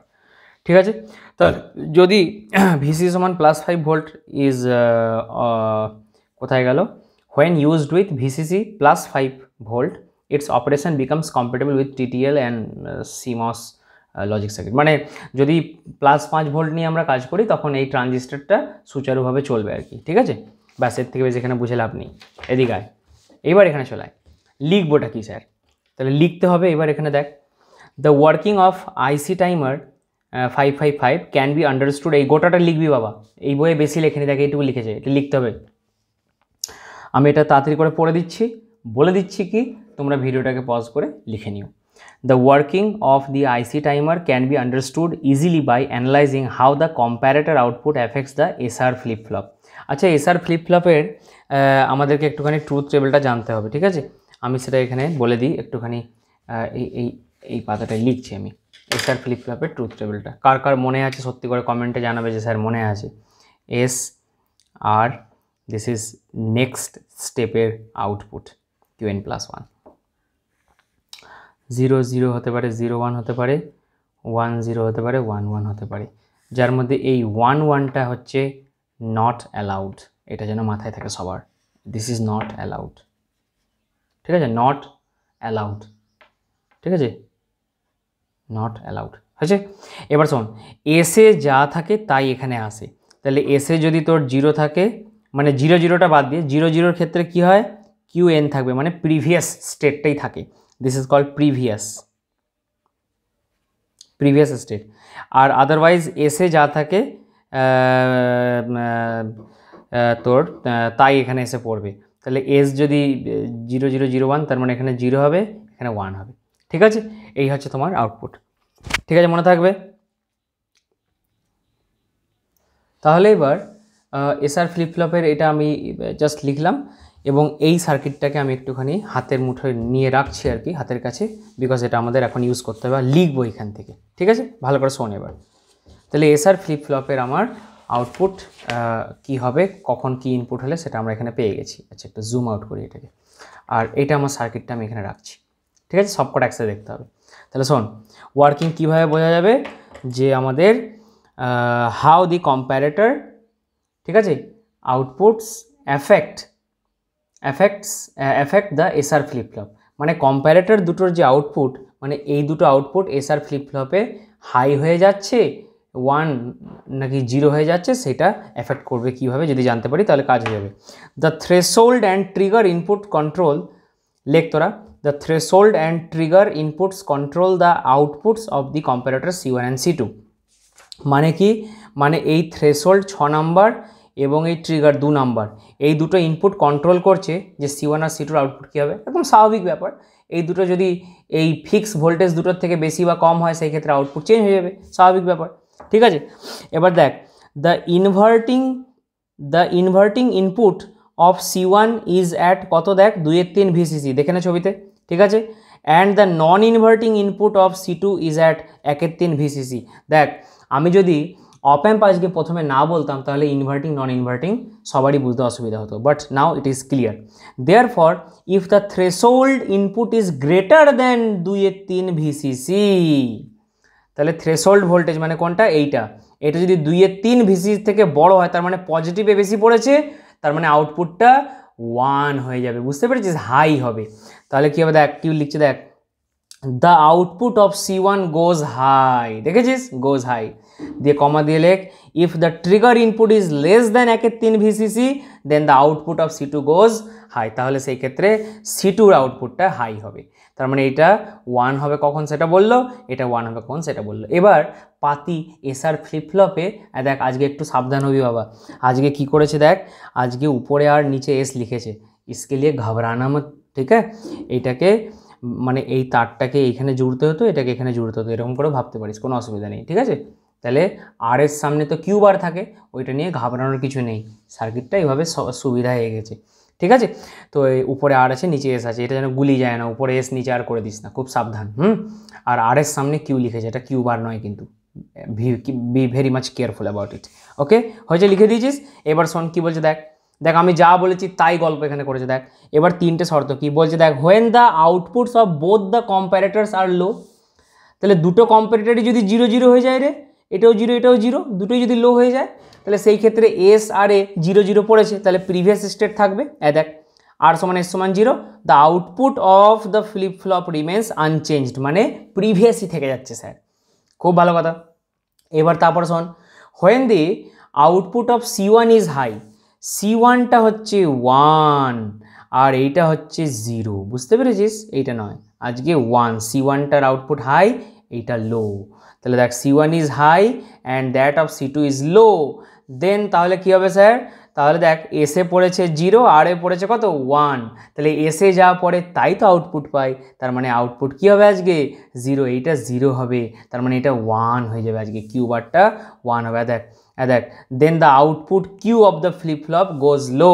[SPEAKER 1] ঠিক আছে, তো যদি VCC সমান +5 ভোল্ট ইজ কোথায় গেল, when used with VCC +5 volt its operation becomes compatible with TTL and CMOS logic circuit. মানে যদি +5 ভোল্ট নিয়ে আমরা কাজ করি তখন এই ট্রানজিস্টরটা সুচারুভাবে চলবে আর কি। ঠিক আছে, ব্যাস, এর থেকে বেশি এখানে বুঝে লাভ নেই। এদিকে আয়, এবার এখানে চলে আয়, লিখবোটা কি স্যার, তাহলে লিখতে হবে। এবার এখানে দেখ, the working of IC timer 555 can be understood, এই গোটাটা লিখবি বাবা, এই বইয়ে বেশি লেখেনি, দেখ এইটুকু লিখেছে, এটা লিখতে হবে। আমি এটা তাড়াতাড়ি করে পড়ে দিচ্ছি, বলে দিচ্ছি কি, তোমরা ভিডিওটাকে পজ করে লিখে নিও। The working of the IC timer can be understood easily by analysing how the comparator output affects the SR flip flop. আচ্ছা SR ফ্লিপ ফ্লপের আমাদেরকে একটুখানি ট্রুথ টেবিলটা জানতে হবে। ঠিক আছে, আমি সেটা এখানে বলে দিই একটুখানি, এই পাতাটায় লিখছি আমি SR ফ্লিপ ফ্লপের ট্রুথ টেবিলটা। কার কার মনে আছে সত্যি করে কমেন্টে জানাবে যে স্যার মনে আছে। S R this is next স্টেপের আউটপুট কিউএন প্লাস ওয়ান। 0 0 হতে পারে, 0 1 হতে পারে, 1 0 হতে পারে, 1 1 হতে পারে, যার মধ্যে এই 1 1টা হচ্ছে নট অ্যালাউড। এটা যেন মাথায় থাকে সবার, দিস ইজ নট অ্যালাউড, ঠিক আছে, নট অ্যালাউড, ঠিক আছে, নট অ্যালাউড হয়েছে। এবার শোন, এসে যা থাকে তাই এখানে আসে, তাহলে এসে যদি তোর 0 থাকে মানে 0 0টা বাদ দিয়ে 0 0র ক্ষেত্রে কি হয়, কিউ এন থাকবে, মানে প্রিভিয়াস স্টেটটাই থাকে, this is called previous state. আর আদারওয়াইজ এসে যা থাকে তোর তাই এখানে এসে পড়বে, তাহলে এস যদি 0 0 0 1 তার মানে এখানে 0 হবে, এখানে 1 হবে, ঠিক আছে। এই হচ্ছে তোমার আউটপুট, ঠিক আছে, মনে থাকবে। তাহলে এবার এসআর ফ্লিপ ফ্লপের এটা আমি জাস্ট লিখলাম, এবং এই সার্কিটটাকে আমি একটুখানি হাতের মুঠোয় নিয়ে রাখছি আর কি, হাতের কাছে, বিকজ এটা আমাদের এখন ইউজ করতে হবে, লিখবো এখান থেকে, ঠিক আছে, ভালো করে শোন এবার। তাহলে এসআর ফ্লিপ ফ্লপের আমার আউটপুট কি হবে, কখন কি ইনপুট হলে সেটা আমরা এখানে পেয়ে গেছি। আচ্ছা, একটু জুম আউট করি এটাকে, আর এটা আমার সার্কিটটা আমি এখানে রাখছি, ঠিক আছে, সবকটা একসাথে দেখতে হবে। তাহলে শোন, ওয়ার্কিং কীভাবে বোঝা যাবে, যে আমাদের হাউ দি কম্প্যারেটর, ঠিক আছে, outputs affect the SR flip flop, মানে কম্প্যারেটর দুটোর যে আউটপুট, মানে এই দুটো আউটপুট এসআর ফ্লিপ ফ্লপে হাই হয়ে যাচ্ছে 1 নাকি 0 হয়ে যাচ্ছে, সেটা এফেক্ট করবে কীভাবে, যদি জানতে পারি তাহলে কাজ হয়ে যাবে। The threshold and trigger input control, লেখ তোরা, the threshold and trigger inputs control the outputs of the comparator C1 and C2। মানে কি, মানে এই থ্রেশোল্ড 6 নাম্বার এবং এই ট্রিগার 2 নাম্বার, এই দুটো ইনপুট কন্ট্রোল করছে যে C1 আর C2 আউটপুট কী হবে, একদম স্বাভাবিক ব্যাপার। এই দুটো যদি এই ফিক্স ভোল্টেজ দুটোর থেকে বেশি বা কম হয়, সেই ক্ষেত্রে আউটপুট চেঞ্জ হয়ে যাবে, স্বাভাবিক ব্যাপার, ঠিক আছে। এবার দেখ, the inverting input of C1 is at কত, দেখ 2/3 VCC, দেখে না ছবিতে, ঠিক আছে, and the non inverting input of C2 is at 1/3 VCC। দেখ, আমি যদি অপ অ্যাম্প আজকে প্রথমে না বলতাম তাহলে ইনভার্টিং নন ইনভার্টিং সবারই বুঝতে অসুবিধা হতো, but now it is clear. Therefore if the threshold input is greater than 2/3 VCC, তাহলে থ্রেশোল্ড ভোল্টেজ মানে কোনটা, এইটা, এটা যদি 2/3 VCC থেকে বড় হয়, তার মানে পজিটিভে বেশি পড়েছে, তার মানে আউটপুটটা 1 হয়ে যাবে, বুঝতে পেরেছিস, হাই হবে। তাহলে কী হবে, দেখ কি লিখছে, দেখ, the output of C1 goes high, দেখেছিস, গোজ হাই দিয়ে কমা দিয়ে লেখ, if the trigger input is less than 1/3 VCC then the output of C2 goes high, তাহলে সেই ক্ষেত্রে C2র আউটপুটটা হাই হবে, তার মানে এটা 1 হবে কখন সেটা বললো, এটা 1 হবে কখন সেটা বললো। এবার পাতি এসআর ফ্লিপ ফ্লপে দেখ, আজকে একটু সাবধান হবি বাবা, আজকে কি করেছে দেখ, আজকে উপরে আর নিচে এস লিখেছে, ইসকে লিয়ে ঘাবড়ানা মত, ঠিক আছে, এইটাকে মানে এই তারটাকে এইখানে জুড়তে হতো, এটাকে এখানে জুড়তে হতো, এরকম করে ভাবতে পারিস, কোনো অসুবিধা নেই, ঠিক আছে। তাহলে আর এর সামনে তো কিউ বার থাকে, ওইটা নিয়ে ঘাবড়ানোর কিছু নেই, সার্কিটটা এইভাবে সুবিধা হয়ে গেছে, ঠিক আছে। তো উপরে আর আছে, নিচে এস আছে, এটা যেন গুলি যায় না, উপরে এস নিচে আর করে দিস না, খুব সাবধান। আর আর এর সামনে কিউ লিখেছে, এটা কিউ বার নয় কিন্তু, be very much careful about it, okay, হয়েছে, লিখে দিয়েছিস। এবার শোন কি বলছে, দেখ দেখ আমি যা বলেছি তাই গল্প এখানে করেছে, দেখ এবার 3টে শর্ত কি বলছে, দেখ, when the outputs of both the comparators are low, তাহলে দুটো কম্প্যারেটরই যদি 0 0 হয়ে যায় রে, এটাও 0 এটাও 0, দুটোই যদি লো হয়ে যায়, তাহলে সেই ক্ষেত্রে এস আর এ 0 0 পড়েছে, তাহলে প্রিভিয়াস স্টেট থাকবে, দেখ আর সমান এস সমান 0, the output of the flip flop remains unchanged, মানে প্রিভিয়াসই থেকে যাচ্ছে স্যার, খুব ভালো কথা। এবার তারপর শোন, when the output of C1 is high, C1টা হচ্ছে 1 আর এইটা হচ্ছে 0, বুঝতে পেরেছিস, এইটা নয়, আজকে 1, C1টার আউটপুট হাই, এইটা লো, তাহলে দেখ C1 is high and that of C2 is low, then তাহলে কী হবে স্যার, তাহলে দেখ এসে পড়েছে 0 আর এ পড়েছে কত 1, তাহলে এসে যা পড়ে তাই তো আউটপুট পাই, তার মানে আউটপুট কী হবে আজকে 0, এইটা 0 হবে, তার মানে এটা 1 হয়ে যাবে, আজকে কিউ বারটা 1 হবে, দেখ দেখ, then the output Q of the flip flop goes low,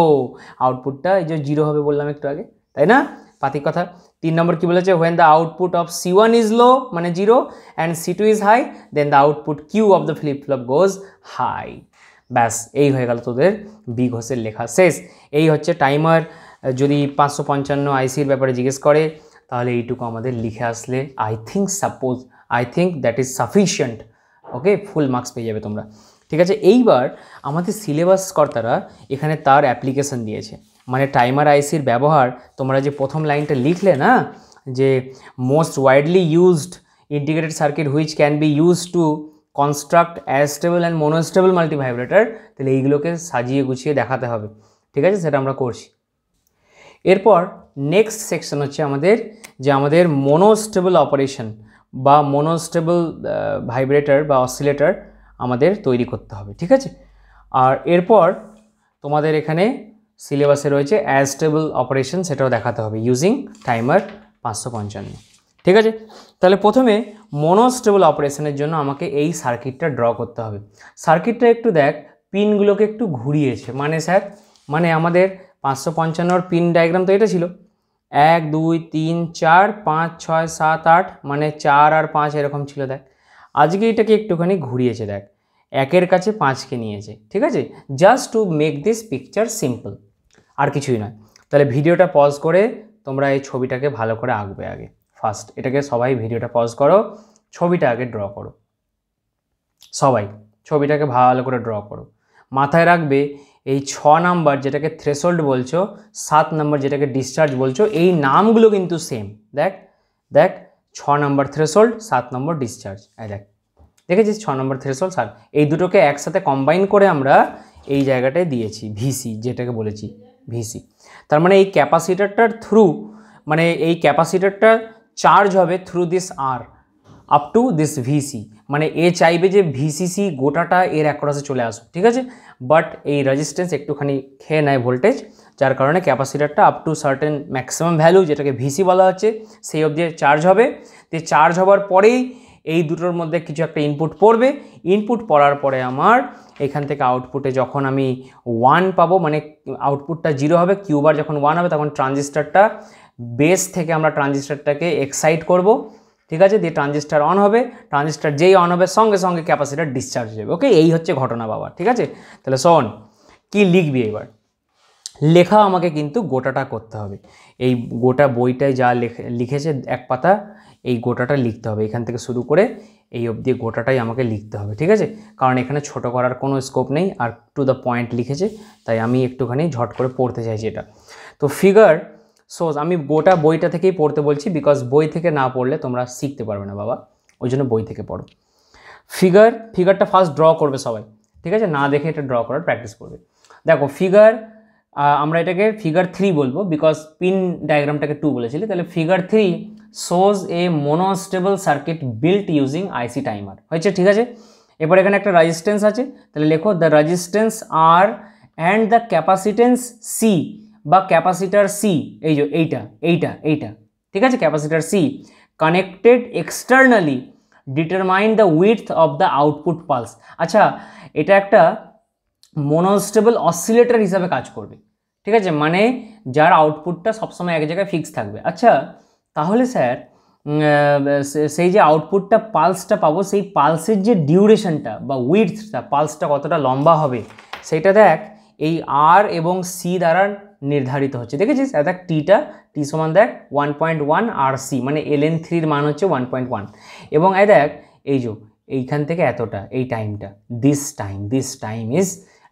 [SPEAKER 1] আউটপুটটা এই যে 0 হবে বললাম একটু আগে, তাই না, পাতিক কথা। 3 নম্বর কি বলেছে, when the output of C1 is low মানে 0 and C2 is high then the output Q of the flip flop goes high, ব্যাস এই হয়ে গেল তোদের বি ঘোষের লেখা শেষ। এই হচ্ছে টাইমার। যদি 555 আইসির ব্যাপারে জিজ্ঞেস করে তাহলে এইটুকু আমাদের লিখে আসলে I think that is sufficient. Okay, full marks পেয়ে যাবে তোমরা। ঠিক আছে, এইবার আমাদের সিলেবাস কর্তারা এখানে তার অ্যাপ্লিকেশন দিয়েছে, মানে টাইমার আইসির ব্যবহার। তোমরা যে প্রথম লাইনটা লিখলে না, যে most widely used integrated circuit which can be use to construct astable and monostable multivibrator, তাহলে এইগুলোকে সাজিয়ে গুছিয়ে দেখাতে হবে। ঠিক আছে, সেটা আমরা করছি। এরপর নেক্সট সেকশন হচ্ছে আমাদের, যে আমাদের মোনোস্টেবল অপারেশন বা মোনোস্টেবল ভাইব্রেটর বা অসিলেটর আমাদের তৈরি করতে হবে। ঠিক আছে, আর এরপর তোমাদের এখানে সিলেবাসে রয়েছে অ্যাস্টেবল অপারেশন, সেটাও দেখাতে হবে ইউজিং টাইমার 555। ঠিক আছে, তাহলে প্রথমে মোনোস্টেবল অপারেশনের জন্য আমাকে এই সার্কিটটা ড্র করতে হবে। সার্কিটটা একটু দেখ, পিনগুলোকে একটু ঘুরিয়েছে, মানে স্যার মানে আমাদের 555 পিন ডায়াগ্রাম তো এটা ছিল 1 2 3 4 5 6 7 8, মানে 4 আর 5 এরকম ছিল। দেখ আজকে এটাকে একটুখানি ঘুরিয়েছে, দেখ 1-এর কাছে 5কে নিয়েছে। ঠিক আছে, just to make this picture simple, আর কিছুই নয়। তাহলে ভিডিওটা পজ করে তোমরা এই ছবিটাকে ভালো করে আঁকবে। আগে ফার্স্ট এটাকে সবাই ভিডিওটা পজ করো, ছবিটা আগে ড্র করো, সবাই ছবিটাকে ভালো করে ড্র করো। মাথায় রাখবে এই 6 নাম্বার যেটাকে থ্রেশোল্ড বলছো, 7 নাম্বার যেটাকে ডিসচার্জ বলছো, এই নামগুলো কিন্তু সেম। দেখ দেখ 6 নাম্বার থ্রেশোল্ড, 7 নম্বর ডিসচার্জ। দেখ দেখেছিস 6 নম্বর থ্রেশোল্ড 7, এই দুটোকে একসাথে কম্বাইন করে আমরা এই জায়গাটায় দিয়েছি ভিসি, যেটাকে বলেছি ভিসি। তার মানে এই ক্যাপাসিটারটার থ্রু, মানে এই ক্যাপাসিটারটা চার্জ হবে through this R up to this V, C এ চাইবে যে ভিসিসি গোটাটা এর অ্যাক্রসে চলে আসুক। ঠিক আছে, বাট এই রেজিস্ট্যান্স একটুখানি খেয়ে নেয় ভোল্টেজ, যার কারণে ক্যাপাসিটারটা up to certain maximum value, যেটাকে ভিসি বলা হচ্ছে, সেই অবধি চার্জ হবে। তো চার্জ হওয়ার পরেই এই দুটোর মধ্যে কিছু একটা ইনপুট পড়বে। ইনপুট পড়ার পরে আমার এখান থেকে আউটপুটে যখন আমি 1 পাবো, মানে আউটপুটটা 0 হবে, কিউবার যখন 1 হবে তখন ট্রানজিস্টারটা বেস থেকে আমরা ট্রানজিস্টারটাকে এক্সাইট করব। ঠিক আছে, দিয়ে ট্রানজিস্টার অন হবে, ট্রানজিস্টার যেই অন হবে সঙ্গে সঙ্গে ক্যাপাসিটার ডিসচার্জ হয়ে যাবে। ওকে, এই হচ্ছে ঘটনা বাবা। ঠিক আছে, তাহলে শোন কি লিখবি এবার। লেখা আমাকে কিন্তু গোটাটা করতে হবে, এই গোটা বইটায় যা লিখেছে এক পাতা, এই গোটাটা লিখতে হবে, এখান থেকে শুরু করে এই অবধি গোটাটাই আমাকে লিখতে হবে। ঠিক আছে, কারণ এখানে ছোট করার কোনো স্কোপ নেই, আর টু দ্য পয়েন্ট লিখেছে, তাই আমি একটুখানি ঝট করে পড়তে চাইছি এটা। তো ফিগার সোজ আমি গোটা বইটা থেকেই পড়তে বলছি, বিকজ বই থেকে না পড়লে তোমরা শিখতে পারবে না বাবা, ওই জন্য বই থেকে পড়ো। ফিগারটা ফার্স্ট ড্র করবে সবাই। ঠিক আছে, না দেখে এটা ড্র করার প্র্যাকটিস করবে। দেখো ফিগার, আমরা এটাকে ফিগার 3 বলবো, বিকজ পিন ডায়াগ্রামটাকে 2 বলেছিলি। তাহলে ফিগার 3 শোজ এ মোনোস্টেবল সার্কিট বিল্ট ইউজিং আইসি টাইমার হয়েছে। ঠিক আছে, এবার এখানে একটা রেজিস্ট্যান্স আছে, তাহলে লেখো the resistance R and the capacitance C বা ক্যাপাসিটার সি, এই যে এইটা। ঠিক আছে, capacitor C connected externally determine the width of the output pulse. আচ্ছা, এটা একটা মোনোস্টেবল অসিলেটর হিসাবে কাজ করবে। ঠিক আছে, মানে যার আউটপুটটা সবসময় এক জায়গায় ফিক্স থাকবে। আচ্ছা, তাহলে স্যার সেই যে আউটপুটটা পালসটা পাবো, সেই পালসের যে ডিউরেশনটা বা উইডথটা, পালসটা কতটা লম্বা হবে, সেটা দেখ এই আর এবং সি দ্বারা নির্ধারিত হচ্ছে। দেখেছিস দেখ টি সমান দেখ 1.1 আর সি, মানে ln3 মান হচ্ছে 1.1, এবং দেখ এইখান থেকে এতটা, এই টাইমটা, this time is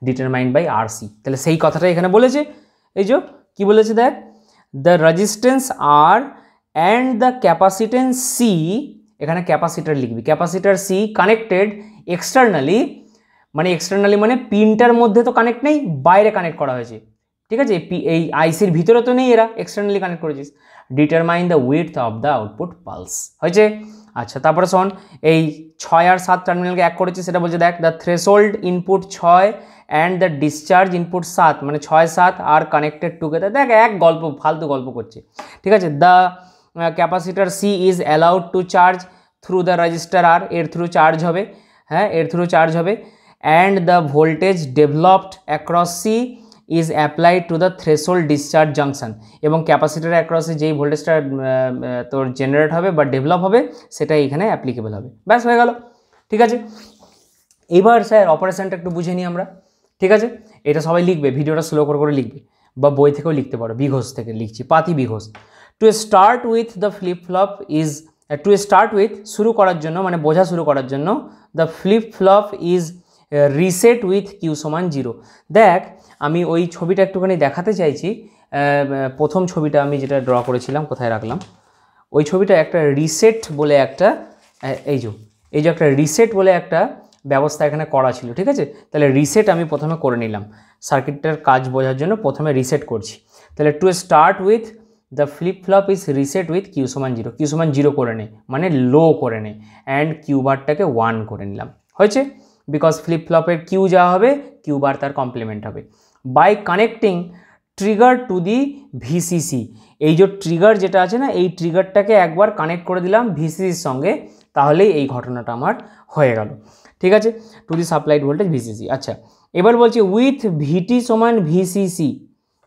[SPEAKER 1] determined by R C. তাহলে সেই কথাটা এখানে বলেছে, কি বলেছে দেখ, the resistance R and the capacitance C, এখানে ক্যাপাসিটার লিখবি, ক্যাপাসিটার সি কানেক্টেড এক্সটার্নালি, মানে পিনটার মধ্যে তো কানেক্ট নেই, বাইরে কানেক্ট করা হয়েছে। ঠিক আছে, এই আইসির ভিতরে তো নেই, এরা এক্সটার্নালি কানেক্ট করেছিস, determine the width of the output pulse হয়েছে। আচ্ছা, তারপরে শোন, এই 6 আর 7 টার্মিনালকে এক করেছি, সেটা বলছে দেখ the threshold input 6 and the discharge input 7, মানে 6-7 আর কানেক্টেড টুগেদার। দেখ ফালতু গল্প করছে। ঠিক আছে, the capacitor C is allowed to charge through the resistor R, এর থ্রু চার্জ হবে, হ্যাঁ এর থ্রু চার্জ হবে, and the voltage developed across C is applied to the threshold discharge junction, এবং ক্যাপাসিটার অ্যাক্রসে যেই ভোল্টেজটা তোর জেনারেট হবে বা ডেভেলপ হবে, সেটা এখানে অ্যাপ্লিকেবল হবে। ব্যাস হয়ে গেল। ঠিক আছে, এবার স্যার অপারেশনটা একটু বুঝে নিই আমরা। ঠিক আছে, এটা সবাই লিখবে, ভিডিওটা স্লো করে করে লিখবে বা বই থেকেও লিখতে পারো, বিঘোষ থেকে লিখছি, পাতি বিঘোষ। To start with the flip flop is, to start with শুরু করার জন্য, মানে বোঝা শুরু করার জন্য, the flip flop is reset with Q সমান 0। দেখ আমি ওই ছবিটা একটুখানি দেখাতে চাইছি, প্রথম ছবিটা আমি যেটা ড্র করেছিলাম, কোথায় রাখলাম ওই ছবিটা, একটা রিসেট বলে একটা, এই যে একটা রিসেট বলে একটা ব্যবস্থা এখানে করা ছিল, ঠিক আছে। তাহলে রিসেট আমি প্রথমে করে নিলাম, সার্কিটটার কাজ বোঝার জন্য প্রথমে রিসেট করছি। তাহলে to start with the flip flop is reset with Q সমান 0, কিউ সমান 0 করে নে, মানে লো করে নে, অ্যান্ড কিউ বারটাকে 1 করে নিলাম, হয়েছে। বিকজ ফ্লিপ ফ্লপের কিউ যা হবে কিউ বার তার কমপ্লিমেন্ট হবে। By connecting trigger to the VCC, এই যে ট্রিগার যেটা আছে না, এই ট্রিগারটাকে একবার কানেক্ট করে দিলাম ভিসিসির সঙ্গে, তাহলেই এই ঘটনাটা আমার হয়ে গেল, ঠিক আছে। To the supplied voltage VCC. আচ্ছা, এবার বলছি উইথ ভিটি সমান ভিসিসি,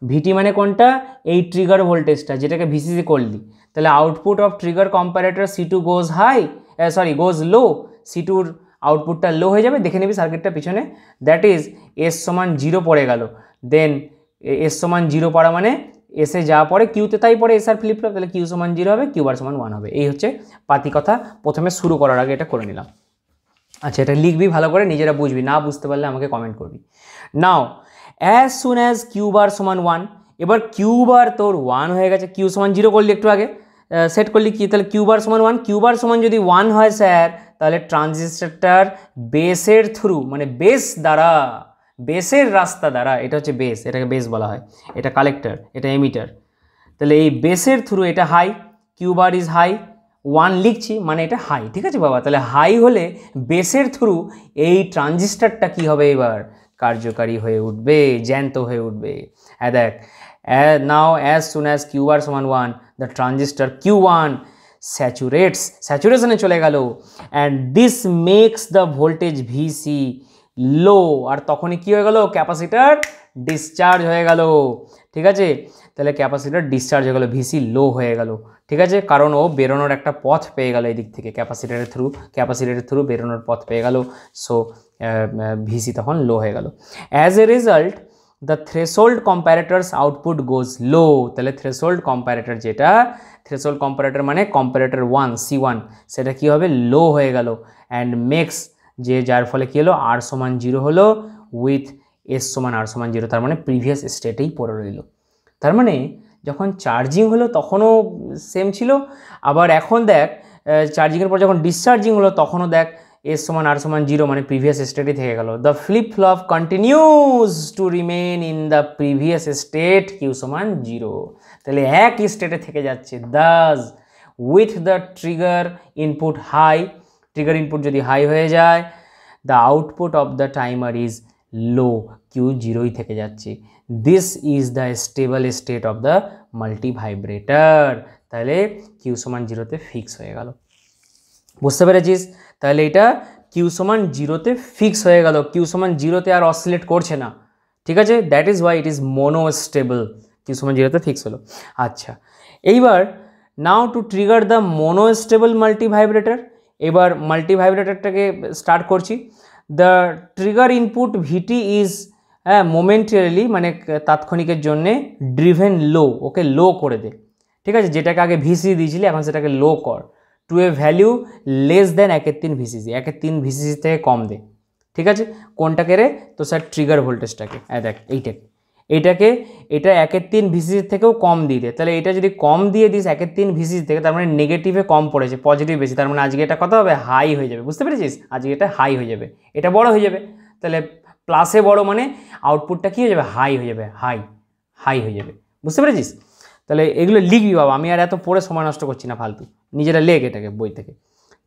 [SPEAKER 1] ভিটি মানে কোনটা, এই ট্রিগার ভোল্টেজটা যেটাকে ভিসিসি করলি, তাহলে output of trigger comparator C2 goes high, goes low, সি2র আউটপুটটা লো হয়ে যাবে, দেখে নিবি সার্কিটটা পিছনে, দ্যাট ইজ এস সমান 0 পড়ে গেল। দেন এস সমান 0 পড়া মানে এসে যা পড়ে কিউতে তাই পড়ে, এস আর ফ্লিপ ফ্লপ, তাহলে কিউ সমান 0 হবে, কিউ বার সমান 1 হবে। এই হচ্ছে পাতি কথা, প্রথমে শুরু করার আগে এটা করে নিলাম। আচ্ছা, এটা লিখবি ভালো করে, নিজেরা বুঝবি, না বুঝতে পারলে আমাকে কমেন্ট করবি। Now as soon as Q bar সমান 1, এবার কিউ বার তোর 1 হয়ে গেছে, কিউ সমান 0 করলি একটু আগে, সেট করলি কি, তাহলে কিউ বার সমান 1, কিউ বার সমান যদি 1 হয় স্যার, তাহলে ট্রানজিস্টরটার বেসের থ্রু, মানে বেস দ্বারা, বেসের রাস্তা দ্বারা, এটা হচ্ছে বেস, এটাকে বেস বলা হয়, এটা কালেক্টর, এটা এমিটার, তাহলে এই বেসের থ্রু এটা high, Q bar is high, 1 লিখছি মানে এটা হাই, ঠিক আছে বাবা। তাহলে হাই হলে বেসের থ্রু এই ট্রানজিস্টরটা কি হবে, এবার কার্যকারী হয়ে উঠবে, জ্যান্ত হয়ে উঠবে। হ্যাঁ দেখ, now as soon as Q bar সমান 1, দ্য ট্রানজিস্টর Q1 স্যাচুরেশনে চলে গেল, and this makes the voltage VC low, আর তখনই কী হয়ে গেল, ক্যাপাসিটার ডিসচার্জ হয়ে গেল, ঠিক আছে। তাহলে ক্যাপাসিটার ডিসচার্জ হয়ে গেল, VC লো হয়ে গেল, ঠিক আছে, কারণ ও বেরোনোর একটা পথ পেয়ে গেল এদিক থেকে, ক্যাপাসিটারের থ্রু বেরোনোর পথ পেয়ে গেল, সো VC তখন লো হয়ে গেল। As a result the threshold comparators output goes low, তাহলে থ্রেশোল্ড কম্প্যারেটর যেটা, থ্রেশোল্ড কম্প্যারেটর মানে কম্প্যারেটর 1 C1, সেটা কি হবে, লো হয়ে গেল, অ্যান্ড মেক্স, যে যার ফলে কী হলো, R সমান 0 হলো, উইথ S সমান R সমান 0, তার মানে প্রিভিয়াস স্টেটেই পড়ে রইল। তার মানে যখন চার্জিং হলো তখনও সেম ছিল, আবার এখন দেখ চার্জিংয়ের পর যখন ডিসচার্জিং হলো তখনও দেখ এস সমান আর সমান 0, মানে প্রিভিয়াস স্টেটই থেকে গেল। The flip flop continues to remain in the previous state Q সমান 0, তাহলে এক স্টেটে থেকে যাচ্ছে। Thus with the trigger input high, trigger input যদি হাই হয়ে যায়, the output of the timer is low, Q 0ই থেকে যাচ্ছে। This is the stable state of the multivibrator, তাহলে কিউ সমান 0তে ফিক্স হয়ে গেল, বুঝতে পেরেছিস? তাহলে এটা কিউ সমান 0তে ফিক্স হয়ে গেল, কিউ সমান 0তে আর অসিলেট করছে না, ঠিক আছে, that is why it is monostable, Q সমান 0তে ফিক্স হলো। আচ্ছা, এইবার now to trigger the monostable multivibrator, এবার মাল্টি ভাইব্রেটরটাকে স্টার্ট করছি। The trigger input VT is momentarily, মানে তাৎক্ষণিকের জন্যে ড্রিভেন লো, ওকে লো করে দে, ঠিক আছে, যেটাকে আগে ভিসি দিয়েছিলি এখন সেটাকে লো কর, two a value less than 1/3 VCC, 1/3 VCC থেকে কম দে, ঠিক আছে। কোনটাকে রে, তো স্যার ট্রিগার ভোল্টেজটাকে, দেখ এইটাকে এটা 1/3 VCC থেকেও কম দিয়ে দে, তাহলে এটা যদি কম দিয়ে দিস 1/3 VCC থেকে, তার মানে নেগেটিভে কম পড়েছে, পজিটিভ বেশি, তার মানে আজকে এটা কত হবে, হাই হয়ে যাবে, বুঝতে পেরেছিস, আজকে এটা হাই হয়ে যাবে, এটা বড় হয়ে যাবে, তাহলে প্লাসে বড় মানে আউটপুটটা কী হয়ে যাবে, হাই হয়ে যাবে, হাই হয়ে যাবে, বুঝতে পেরেছিস? তাহলে এগুলো লিখবি বাবা, আমি আর এত পড়ে সময় নষ্ট করছি না ফালতু, নিজেরা লেখ এটাকে বই থেকে,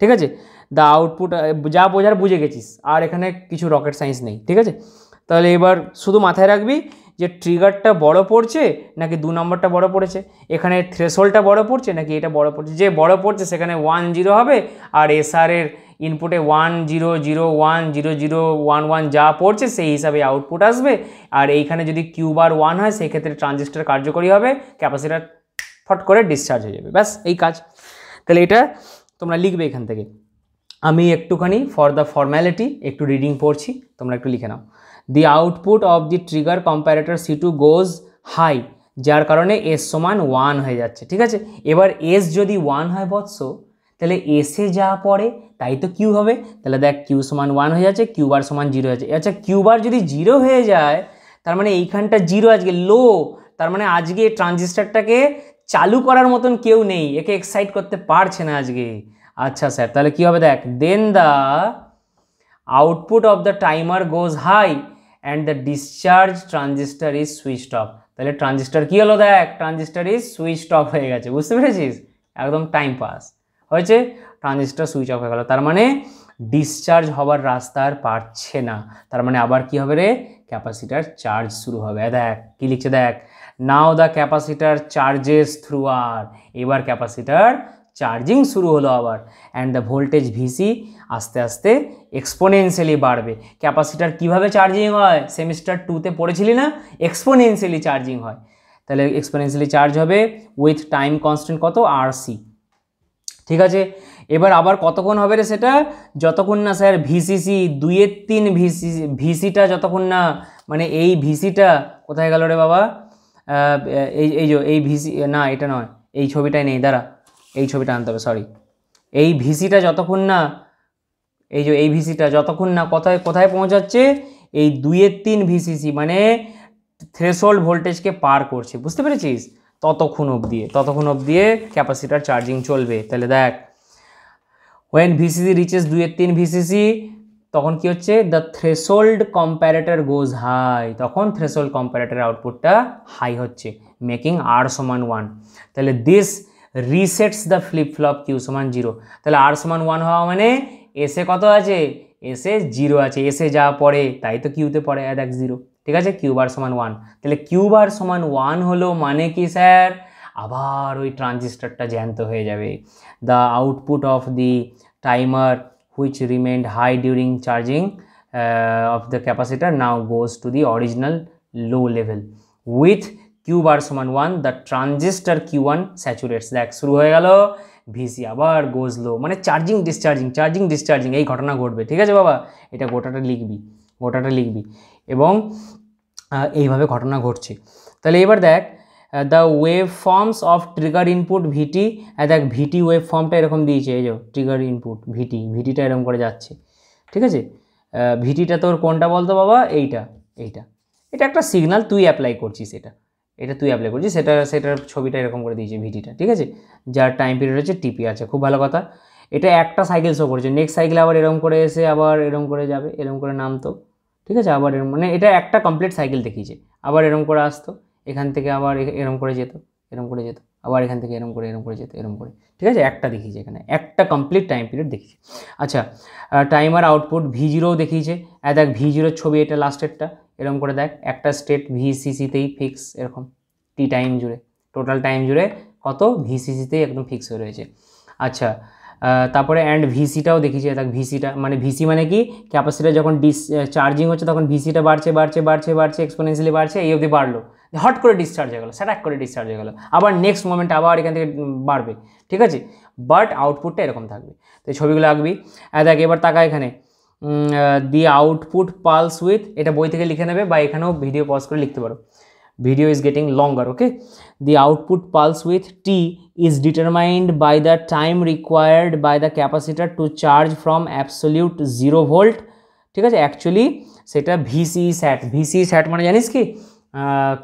[SPEAKER 1] ঠিক আছে। দ্য আউটপুট যা বোঝার বুঝে গেছিস, আর এখানে কিছু রকেট সায়েন্স নেই, ঠিক আছে। তাহলে এবার শুধু মাথায় রাখবি যে ট্রিগারটা বড় পড়ছে নাকি 2 নম্বরটা বড় পড়েছে, এখানে থ্রেশোল্ডটা বড় পড়ছে নাকি এটা বড় পড়ছে, যে বড় পড়ছে সেখানে 1 0 হবে, আর এসআরের ইনপুটে 1 0 0 1 0 0 1 1 যা পড়ছে সেই হিসাবে আউটপুট আসবে, আর এইখানে যদি কিউ বার 1 হয় সেই ক্ষেত্রে ট্রানজিস্টর কার্যকরী হবে, ক্যাপাসিটার ফট করে ডিসচার্জ হয়ে যাবে, ব্যাস এই কাজ। তাহলে এটা তোমরা লিখবে এখান থেকে, আমি একটুখানি ফর দ্য ফর্ম্যালিটি একটু রিডিং পড়ছি, তোমরা একটু লিখে নাও। The output of the trigger comparator C2 goes high, যার কারণে এস সমান 1 হয়ে যাচ্ছে। ঠিক আছে, এবার এস যদি 1 হয় বৎস, তাহলে এসে যা পড়ে তাই তো কিউ হবে। তাহলে দেখ কিউ সমান 1 হয়ে যাচ্ছে, কিউ বার সমান 0 হয়ে যাচ্ছে। আচ্ছা কিউ বার যদি 0 হয়ে যায়, তার মানে এইখানটা 0 আজকে লো, তার মানে আজকে ট্রানজিস্টারটাকে চালু করার মতন কেউ নেই, একে এক্সাইট করতে পারছে না আজকে। আচ্ছা স্যার, তাহলে কি হবে দেখ, then the output of the timer goes high and the discharge transistor is switched off. তাহলে ট্রানজিস্টার কি হলো দেখ, ট্রানজিস্টার ইজ সুইচড অফ হয়ে গেছে, বুঝতে পেরেছিস? একদম টাইম পাস হয়েছে, ট্রানজিস্টার সুইচ অফ হয়ে গেল, তার মানে ডিসচার্জ হবার রাস্তা আর পাচ্ছে না। তার মানে আবার কি হবে রে, ক্যাপাসিটার চার্জ শুরু হবে। দেখ কি লিখছে দেখ, নাও দ্য ক্যাপাসিটার চার্জেস থ্রু আর, এবার ক্যাপাসিটার চার্জিং শুরু হলো আবার, অ্যান্ড দ্য ভোল্টেজ ভিসি আস্তে আস্তে এক্সপোনেনশিয়ালি বাড়বে। ক্যাপাসিটার কিভাবে চার্জিং হয় সেমিস্টার 2তে পড়েছিলি না, এক্সপোনেনশিয়ালি চার্জিং হয়। তাহলে এক্সপোনেনশিয়ালি চার্জ হবে উইথ টাইম কনস্ট্যান্ট কত, আরসি। ঠিক আছে, এবার আবার কতক্ষণ হবে রে সেটা, যতক্ষণ না স্যার ভিসিসি 2/3 ভিসিটা যতক্ষণ না, মানে এই ভিসিটা কোথায় গেল রে বাবা, এই ভিসি না, এটা নয়, এই ছবিটাই নেই, দাঁড়া এই ছবিটা আনতে হবে, সরি। এই ভিসিটা যতক্ষণ না, এই ভিসিটা যতক্ষণ না কোথায় কোথায় পৌঁছাচ্ছে, এই 2/3 ভিসিসি মানে থ্রেশহোল্ড ভোল্টেজকে পার করছে, বুঝতে পেরেছিস? ততক্ষণ অবধি ক্যাপাসিটার চার্জিং চলবে। তাহলে দেখ, when VCC reaches 2/3 VCC, তখন কি হচ্ছে, the threshold comparator goes high, তখন থ্রেশহোল্ড কম্প্যারেটর আউটপুটটা হাই হচ্ছে, মেকিং আর সমান 1। তাহলে this resets the flip flop Q সমান 0। তাহলে আর সমান 1 হওয়া মানে এসে কত আছে, এসে 0 আছে, এসে যা পড়ে তাই তো কিউতে পড়ে, দেখ 0। ঠিক আছে, কিউ বার সমান 1। তাহলে কিউ বার সমান 1 হলো মানে কি স্যার, আবার ওই ট্রানজিস্টারটা জ্যান্ত হয়ে যাবে। The output of the timer which remained high during charging of the capacitor now goes to the original low level with q bar সমান 1, the transistor q1 saturates। দেখ শুরু হয়ে গেল, ভিসি আবার গোজ লো, মানে চার্জিং ডিসচার্জিং এই ঘটনা ঘটবে। ঠিক আছে বাবা, এটা গোটাটা লিখবি এবং এইভাবে ঘটনা ঘটছে। তাহলে এবার দেখ, the wave forms of trigger input VT, দেখ ভিটি ওয়েভ ফর্মটা এরকম দিয়েছে, এই যে ট্রিগার ইনপুট ভিটিটা এরকম করে যাচ্ছে। ঠিক আছে, ভিটিটা তোর কোনটা বলতো বাবা, এইটা এটা একটা সিগনাল তুই অ্যাপ্লাই করছিস, সেটার ছবিটা এরকম করে দিয়েছে ভিটিটা। ঠিক আছে, যার টাইম পিরিয়ড হচ্ছে টিপি আছে, খুব ভালো কথা। এটা একটা সাইকেল শো করেছে, নেক্সট সাইকেলে আবার এরকম করে এসে আবার এরকম করে যাবে, এরকম করে নামতো। ঠিক আছে, আবার মানে এটা একটা কমপ্লিট সাইকেল দেখিয়েছে, আবার এরকম করে আসতো, এখান থেকে আবার এরকম করে যেত, আবার এখান থেকে এরকম করে যেত, এরকম করে। ঠিক আছে, একটা দেখিয়েছে, এখানে একটা কমপ্লিট টাইম পিরিয়ড দেখিয়েছে। আচ্ছা, টাইমার আউটপুট V0 দেখিয়েছে, দেখ V0 ছবি, এটা লাস্টেরটা, এরকম করে দেখ, একটা স্টেট ভিসিসিতেই ফিক্স, এরকম টি টাইম জুড়ে, টোটাল টাইম জুড়ে কত, ভিসিসিতেই একদম ফিক্স হয়ে রয়েছে। আচ্ছা, তারপরে অ্যান্ড ভিসিটাও দেখিয়েছে, দেখ ভিসিটা মানে ভিসি মানে কি, ক্যাপাসিটার যখন চার্জিং হচ্ছে তখন ভিসিটা বাড়ছে এক্সপোনেনশিয়ালি বাড়ছে, এই অবধি বাড়লো, হট করে ডিসচার্জ হয়ে গেলো, স্যাটাক করে ডিসচার্জ হয়ে গেলো, আবার নেক্সট মোমেন্ট আবার এখান থেকে বাড়বে। ঠিক আছে, বাট আউটপুটটা এরকম থাকবে। তো এই ছবিগুলো আঁকবি। দেখ এবার তাকা এখানে, দি আউটপুট পালস উইথ, এটা বই থেকে লিখে নেবে বা এখানেও ভিডিও পজ করে লিখতে পারো, video is getting longer. Okay, the output pulse with t is determined by the time required by the capacitor to charge from absolute 0 volt. ঠিক আছে, অ্যাকচুয়ালি সেটা ভিসি স্যাট মানে জানিস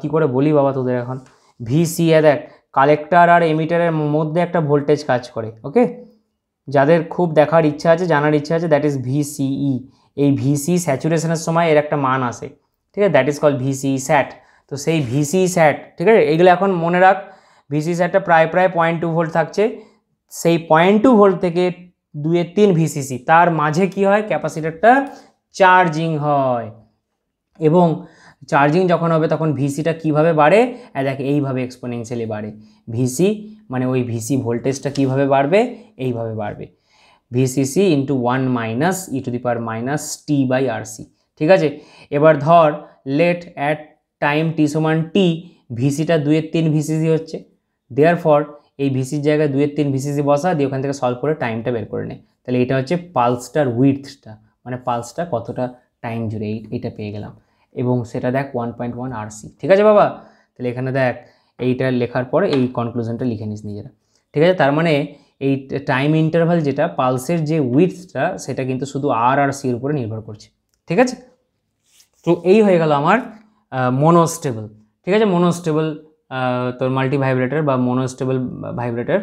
[SPEAKER 1] কি করে বলি বাবা তোদের এখন, ভিসি দেখ কালেক্টর আর এমিটারের মধ্যে একটা ভোল্টেজ কাজ করে। ওকে, যাদের খুব দেখার ইচ্ছা আছে, জানার ইচ্ছা আছে, দ্যাট ইজ ভিসিই। এই ভিসি স্যাচুরেশনের সময় এর একটা মান আসে, ঠিক আছে, দ্যাট ইজ কল ভিসি স্যাট। তো সেই ভিসি স্যাট, ঠিক আছে, এইগুলো এখন মনে রাখ, ভিসি স্যাটটা প্রায় 0.2 ভোল্ট থাকছে, সেই 0.2 ভোল্ট থেকে 2/3 ভিসিসি, তার মাঝে কি হয়, ক্যাপাসিটারটা চার্জিং হয়, এবং চার্জিং যখন হবে তখন ভিসিটা কিভাবে বাড়ে, দেখ এইভাবে এক্সপোনেনশিয়ালি বাড়ে। ভিসি মানে ওই ভিসি ভোল্টেজটা কিভাবে বাড়বে, এইভাবে বাড়বে, ভিসিসি ইন্টু 1 মাইনাস e/t/RC। ঠিক আছে, এবার ধর লেট অ্যাট টাইম টি সমান টি, ভিসিটা 2/3 ভিসিসি হচ্ছে, দেয়ার ফর এই ভিসির জায়গায় 2/3 ভিসিসি বসা দিয়ে ওখান থেকে সলভ করে টাইমটা বের করে নে। তাহলে এটা হচ্ছে পালসটার উইডথটা, মানে পালসটা কতটা টাইম জুড়ে, এইটা পেয়ে গেলাম। এবং সেটা দেখ 1.1 RC। ঠিক আছে বাবা, তাহলে এখানে দেখ এইটা লেখার পরে এই কনক্লুশনটা লিখে নিস নিজেরা। ঠিক আছে, তার মানে এই টাইম ইন্টারভাল যেটা পালসের যে উইথটা সেটা কিন্তু শুধু আর সির উপরে নির্ভর করছে। ঠিক আছে, তো এই হয়ে গেল আমার মনোস্টেবল। ঠিক আছে, মনোস্টেবল তোর মাল্টি ভাইব্রেটর বা মনোস্টেবল ভাইব্রেটর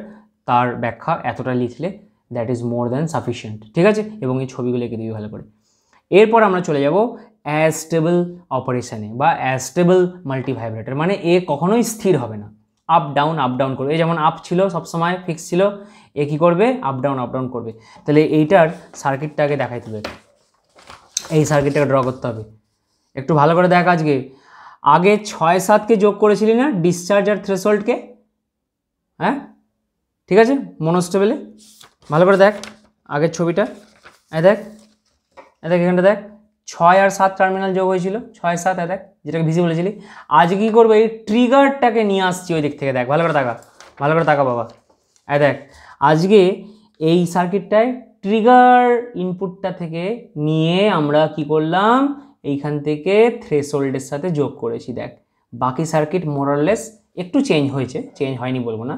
[SPEAKER 1] তার ব্যাখ্যা এতটা লিখলে that is more than sufficient. ঠিক আছে, এবং এই ছবিগুলো এঁকে দিবি ভালো করে। এরপর আমরা চলে যাব অ্যাস্টেবল অপারেশনে বা অ্যাস্টেবল মাল্টি ভাইব্রেটর, মানে এ কখনোই স্থির হবে না, আপ ডাউন করবে। এই যেমন আপ ছিল সবসময় ফিক্স ছিল, এ কী করবে, আপ ডাউন করবে। তাহলে এইটার সার্কিটটাকে দেখাই তুলে, এই সার্কিটটাকে ড্র করতে হবে। একটু ভালো করে দেখ, আগে 6-7কে যোগ করেছিলি না ডিসচার্জ আর থ্রেশহোল্ডকে, হ্যাঁ ঠিক আছে, মনোস্টেবলে ভালো করে দেখ আগের ছবিটা। দেখ এখানটা দেখ 6 আর 7 টার্মিনাল যোগ হয়েছিল, 6-7 দেখ যেটাকে ভিসি বলেছিলি। আজ কী করবো, এই ট্রিগারটাকে নিয়ে আসছি ওই দিক থেকে, দেখ ভালো করে তাকা বাবা। দেখ আজকে এই সার্কিটটায় ট্রিগার ইনপুটটা থেকে নিয়ে আমরা কি করলাম, এইখান থেকে থ্রেশহোল্ডের সাথে যোগ করেছি। দেখ বাকি সার্কিট মোরাললেস একটু চেঞ্জ হয়েছে, চেঞ্জ হয়নি বলবো না।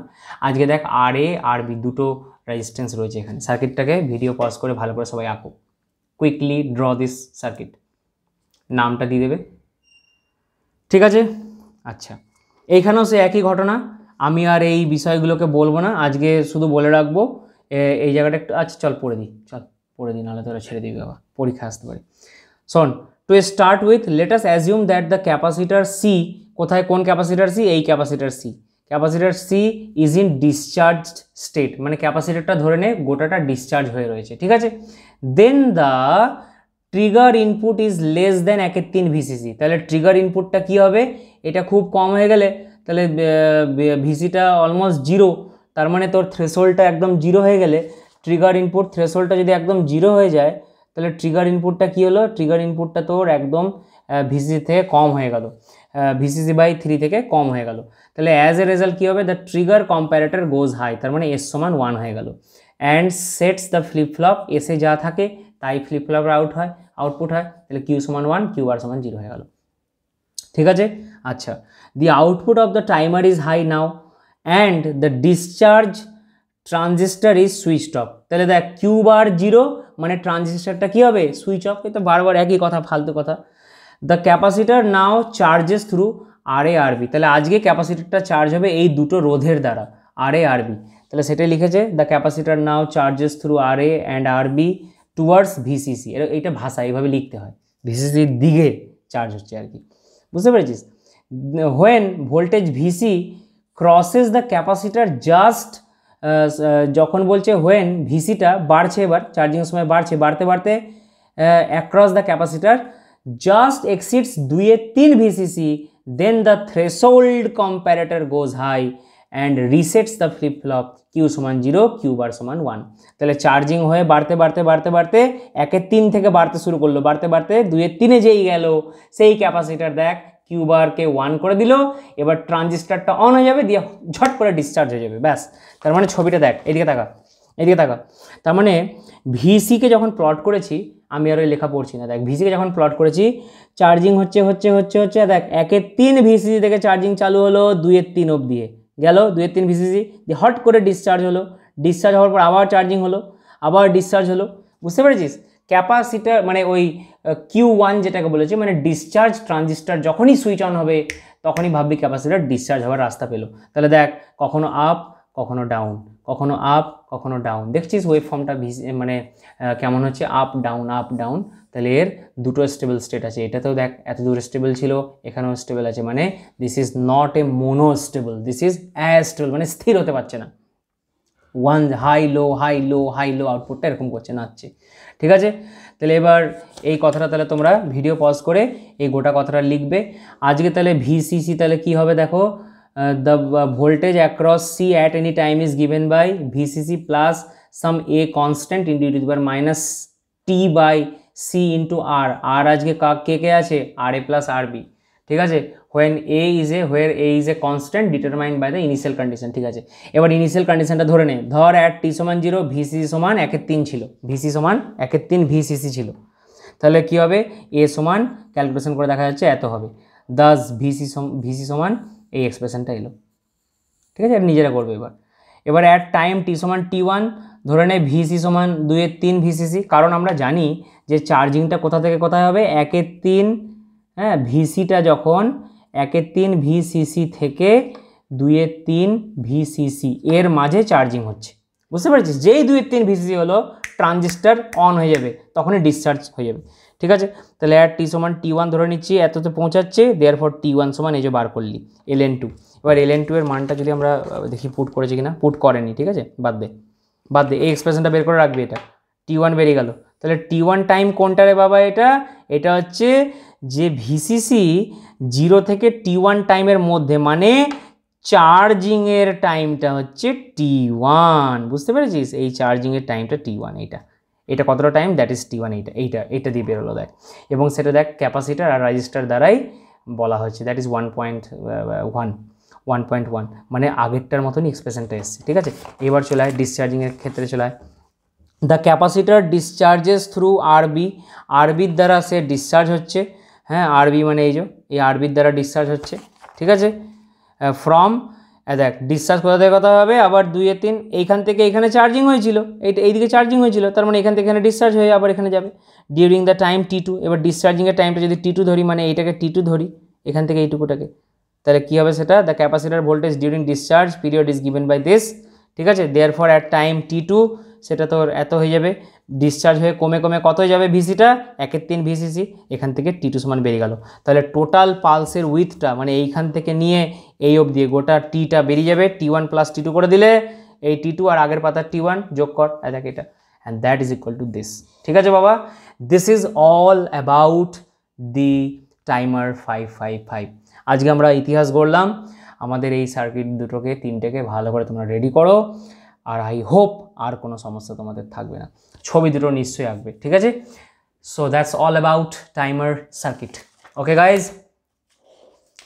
[SPEAKER 1] আজকে দেখ RA RB দুটো রেজিস্ট্যান্স রয়েছে এখানে। সার্কিটটাকে ভিডিও পজ করে ভালো করে সবাই আঁকো, কুইকলি ড্র দিস সার্কিট, নামটা দিয়ে দেবে। ঠিক আছে, আচ্ছা এইখানেও সে একই ঘটনা। আমি আর এই বিষয়গুলোকে বলবো না, আজকে শুধু বলে রাখবো এই জায়গাটা একটু। আচ্ছা চল পড়ে দিই, নাহলে তোরা ছেড়ে দিবি বাবা, পরীক্ষা আসতে পারে। শোন, to start with let us assume that the capacitor C, কোথায় কোন ক্যাপাসিটার সি, এই capacitor C is in discharged state, মানে ক্যাপাসিটারটা ধরে নে গোটাটা ডিসচার্জ হয়ে রয়েছে। ঠিক আছে, then the trigger input is less than 1/3 VCC. তাহলে ট্রিগার ইনপুটটা কী হবে, এটা খুব কম হয়ে গেলে তাহলে ভিসিটা অলমোস্ট জিরো, তার মানে তোর থ্রেশহোল্ডটা একদম জিরো হয়ে গেলে, ট্রিগার ইনপুট থ্রেশহোল্ডটা যদি একদম জিরো হয়ে যায় তাহলে ট্রিগার ইনপুটটা কী হলো, ট্রিগার ইনপুটটা তোর একদম ভিসিসি থেকে কম হয়ে গেল, VCC/3 থেকে কম হয়ে গেল। তাহলে অ্যাজ এ রেজাল্ট কী হবে, দ্য ট্রিগার কম্প্যারেটর গোজ হাই, তার মানে S = 1 হয়ে গেল। And sets the flip flop, এসে যা থাকে তাই ফ্লিপ ফ্লপের আউটপুট হয়। তাহলে Q = 1, QR = 0 হয়ে গেল। ঠিক আছে, আচ্ছা the output of the timer is high now and the discharge transistor is switched off. তাহলে দেখ Q = 0 মানে ট্রানজিস্টারটা কী হবে, সুইচ অফ। তো বারবার একই কথা, ফালতু কথা। The capacitor now charges through RA RB, তাহলে আজকে ক্যাপাসিটারটা চার্জ হবে এই দুটো রোধের দ্বারা, RA RB। তাহলে সেটাই লিখেছে, the capacitor now charges through RA and RB towards VCC। এইটা ভাষা এইভাবে লিখতে হয়, VCCর দিকে চার্জ হচ্ছে আর কি, বুঝতে পেরেছিস। When voltage VC crosses the capacitor just, যখন বলছে হোয়েন ভিসিটা বাড়ছে, এবার চার্জিংয়ের সময় বাড়তে across the capacitor just exceeds 2/3 VCC, then the threshold comparator goes high and resets the flip flop Q = 0, Q bar = 1। তাহলে চার্জিং হয়ে বাড়তে 1/3 থেকে বাড়তে শুরু করলো, বাড়তে 2/3 যেই গেল, সেই ক্যাপাসিটার দেখ Q বারকে 1 করে দিল। এবার ট্রানজিস্টারটা অন হয়ে যাবে, দিয়ে ঝট করে ডিসচার্জ হয়ে যাবে, ব্যাস। তার মানে ছবিটা দেখ, এদিকে তাকা। তার মানে ভিসিকে যখন প্লট করেছি, আমি আর ওই লেখা পড়ছি না, দেখ ভিসিকে যখন প্লট করেছি চার্জিং হচ্ছে দেখ 1/3 ভিসিসি থেকে চার্জিং চালু হলো 2/3 অবধি গেল, 2/3 ভিসিসি দিয়ে হট করে ডিসচার্জ হলো, ডিসচার্জ হওয়ার পর আবার চার্জিং হলো, আবার ডিসচার্জ হলো, বুঝতে পেরেছিস। ক্যাপাসিটার মানে ওই Q1 যেটাকে বলেছে, মানে ডিসচার্জ ট্রানজিস্টার যখনই সুইচ অন হবে তখনই ভাববি ক্যাপাসিটার ডিসচার্জ হওয়ার রাস্তা পেলো। তাহলে দেখ কখনো আপ কখনো ডাউন, কখনো আপ কখনো ডাউন, দেখছিস ওয়েভ ফর্মটা মানে কেমন হচ্ছে, আপ ডাউন। তাহলে এর দুটো স্টেবল স্টেট আছে, এটাতেও দেখ এত দূর স্টেবল ছিল, এখানেও স্টেবল আছে, মানে this is not a monostable, this is astable, মানে স্থির হতে পারছে না। ওয়ান হাই লো আউটপুটটা এরকম করছে, নাচছে। ঠিক আছে, তাহলে এবার এই কথাটা তাহলে তোমরা ভিডিও পজ করে এই গোটা কথাটা লিখবে আজকে। তাহলে VCC তাহলে কি হবে দেখো, the voltage across C at any time is given by VCC plus some A constant into e to the power minus T by C into R। R আজকে কে আছে, RA plus RB। ঠিক আছে, where A is a constant determined by the initial condition। ঠিক আছে, এবার initial কন্ডিশনটা ধরে নে, ধর at T = 0 VCC = 1/3 ছিল, VC = 1/3 VCC ছিল। তাহলে কী হবে, এ সমান ক্যালকুলেশন করে দেখা যাচ্ছে এত হবে, 10 ভিসি সমান এই এক্সপ্রেশনটা এলো। ঠিক আছে, নিজেরা করবে। এবার অ্যাট টাইম টি সমান T1 ধরে নেয় ভিসি সমান 2/3 ভিসিসি, কারণ আমরা জানি যে চার্জিংটা কোথা থেকে কোথায় হবে, 1/3, হ্যাঁ, ভিসিটা যখন 1/3 ভিসিসি থেকে 2/3 ভিসিসি এর মাঝে চার্জিং হচ্ছে, বুঝতে পারছিস? যেই 2/3 ভিসিসি হলো ট্রানজিস্টার অন হয়ে যাবে, তখনই ডিসচার্জ হয়ে যাবে। ঠিক আছে, তাহলে অ্যাট টি সমান T1 ধরে নিচ্ছি, এততে পৌঁছাচ্ছে, দেয়ারফর T1 সমান এই যে বার করলি ln2। এবার ln2 এর মানটা যদি আমরা দেখি পুট করেছি কিনা, পুট করেনি, ঠিক আছে, বাদ দে, এই এক্সপ্রেশনটা বের করে রাখবি, এটা T1 বেরিয়ে গেল। তাহলে T1 টাইম কোনটা রে বাবা, এটা হচ্ছে যে ভিসিসি 0 থেকে T1 টাইমের মধ্যে, মানে চার্জিংয়ের টাইমটা হচ্ছে T1, বুঝতে পেরেছিস? এই চার্জিংয়ের টাইমটা T1, এটা কতটা টাইম, দ্যাট ইজ T1, এইটা দিয়ে বেরোলো দেখ। এবং সেটা দেখ ক্যাপাসিটার আর রেজিস্টার দ্বারাই বলা হচ্ছে, দ্যাট ইজ 1.1, মানে আগেরটার মতনই এক্সপ্রেশনটা এসছে। ঠিক আছে, এবার চলে আয় ডিসচার্জিংয়ের ক্ষেত্রে চলে আয়। দ্য ক্যাপাসিটার ডিসচার্জেস থ্রু আরবির দ্বারা সে ডিসচার্জ হচ্ছে, হ্যাঁ, আরবি মানে এই আরবির দ্বারা ডিসচার্জ হচ্ছে। ঠিক আছে, ফ্রম দেখ ডিসচার্জ কোথা থেকে কথা হবে, আবার 2/3 এইখান থেকে এখানে চার্জিং হয়েছিল, এইদিকে চার্জিং হয়েছিল, তার মানে এখান থেকে এখানে ডিসচার্জ হয়ে আবার এখানে যাবে ডিউরিং দ্য টাইম T2। এবার ডিসচার্জিংয়ের টাইমটা যদি T2 ধরি, মানে এইটাকে T2 ধরি, এখান থেকে এইটুকুটাকে, তাহলে কী হবে সেটা, the capacitor voltage during discharge period is given by this. ঠিক আছে, দেয়ারফর অ্যাট টাইম T2 সেটা তোর এত হয়ে যাবে, ডিসচার্জ হয়ে কমে কত হয়ে যাবে ভিসিটা, 1/3 ভিসিসি, এখান থেকে T2 সমান বেরিয়ে গেল। তাহলে টোটাল পালসের উইথটা, মানে এইখান থেকে নিয়ে এই অবধি গোটা টিটা বেরিয়ে যাবে, T1 প্লাস T2 করে দিলে এই T2 আর আগের পাতার T1 যোগ কর, দেখ এটা, and that is equal to this. ঠিক আছে বাবা, this is all about the timer 555। আজকে আমরা ইতিহাস গড়লাম, আমাদের এই সার্কিট দুটোকে, তিনটেকে ভালো করে তোমরা রেডি করো, আর আই হোপ আর কোনো সমস্যা তোমাদের থাকবে না। ছবি দুটো নিশ্চয়ই আঁকবে, ঠিক আছে? So that's all about timer circuit. Okay guys,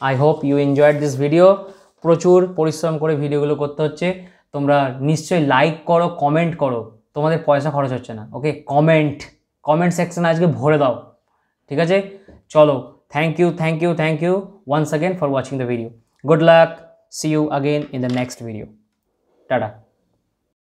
[SPEAKER 1] I hope you enjoyed this video. প্রচুর পরিশ্রম করে ভিডিওগুলো করতে হচ্ছে, তোমরা নিশ্চয়ই লাইক করো, কমেন্ট করো, তোমাদের পয়সা খরচ হচ্ছে না। ওকে, কমেন্ট সেকশন আজকে ভরে দাও, ঠিক আছে? চলো, thank you once again for watching the video. Good luck, see you again in the next video. Tada.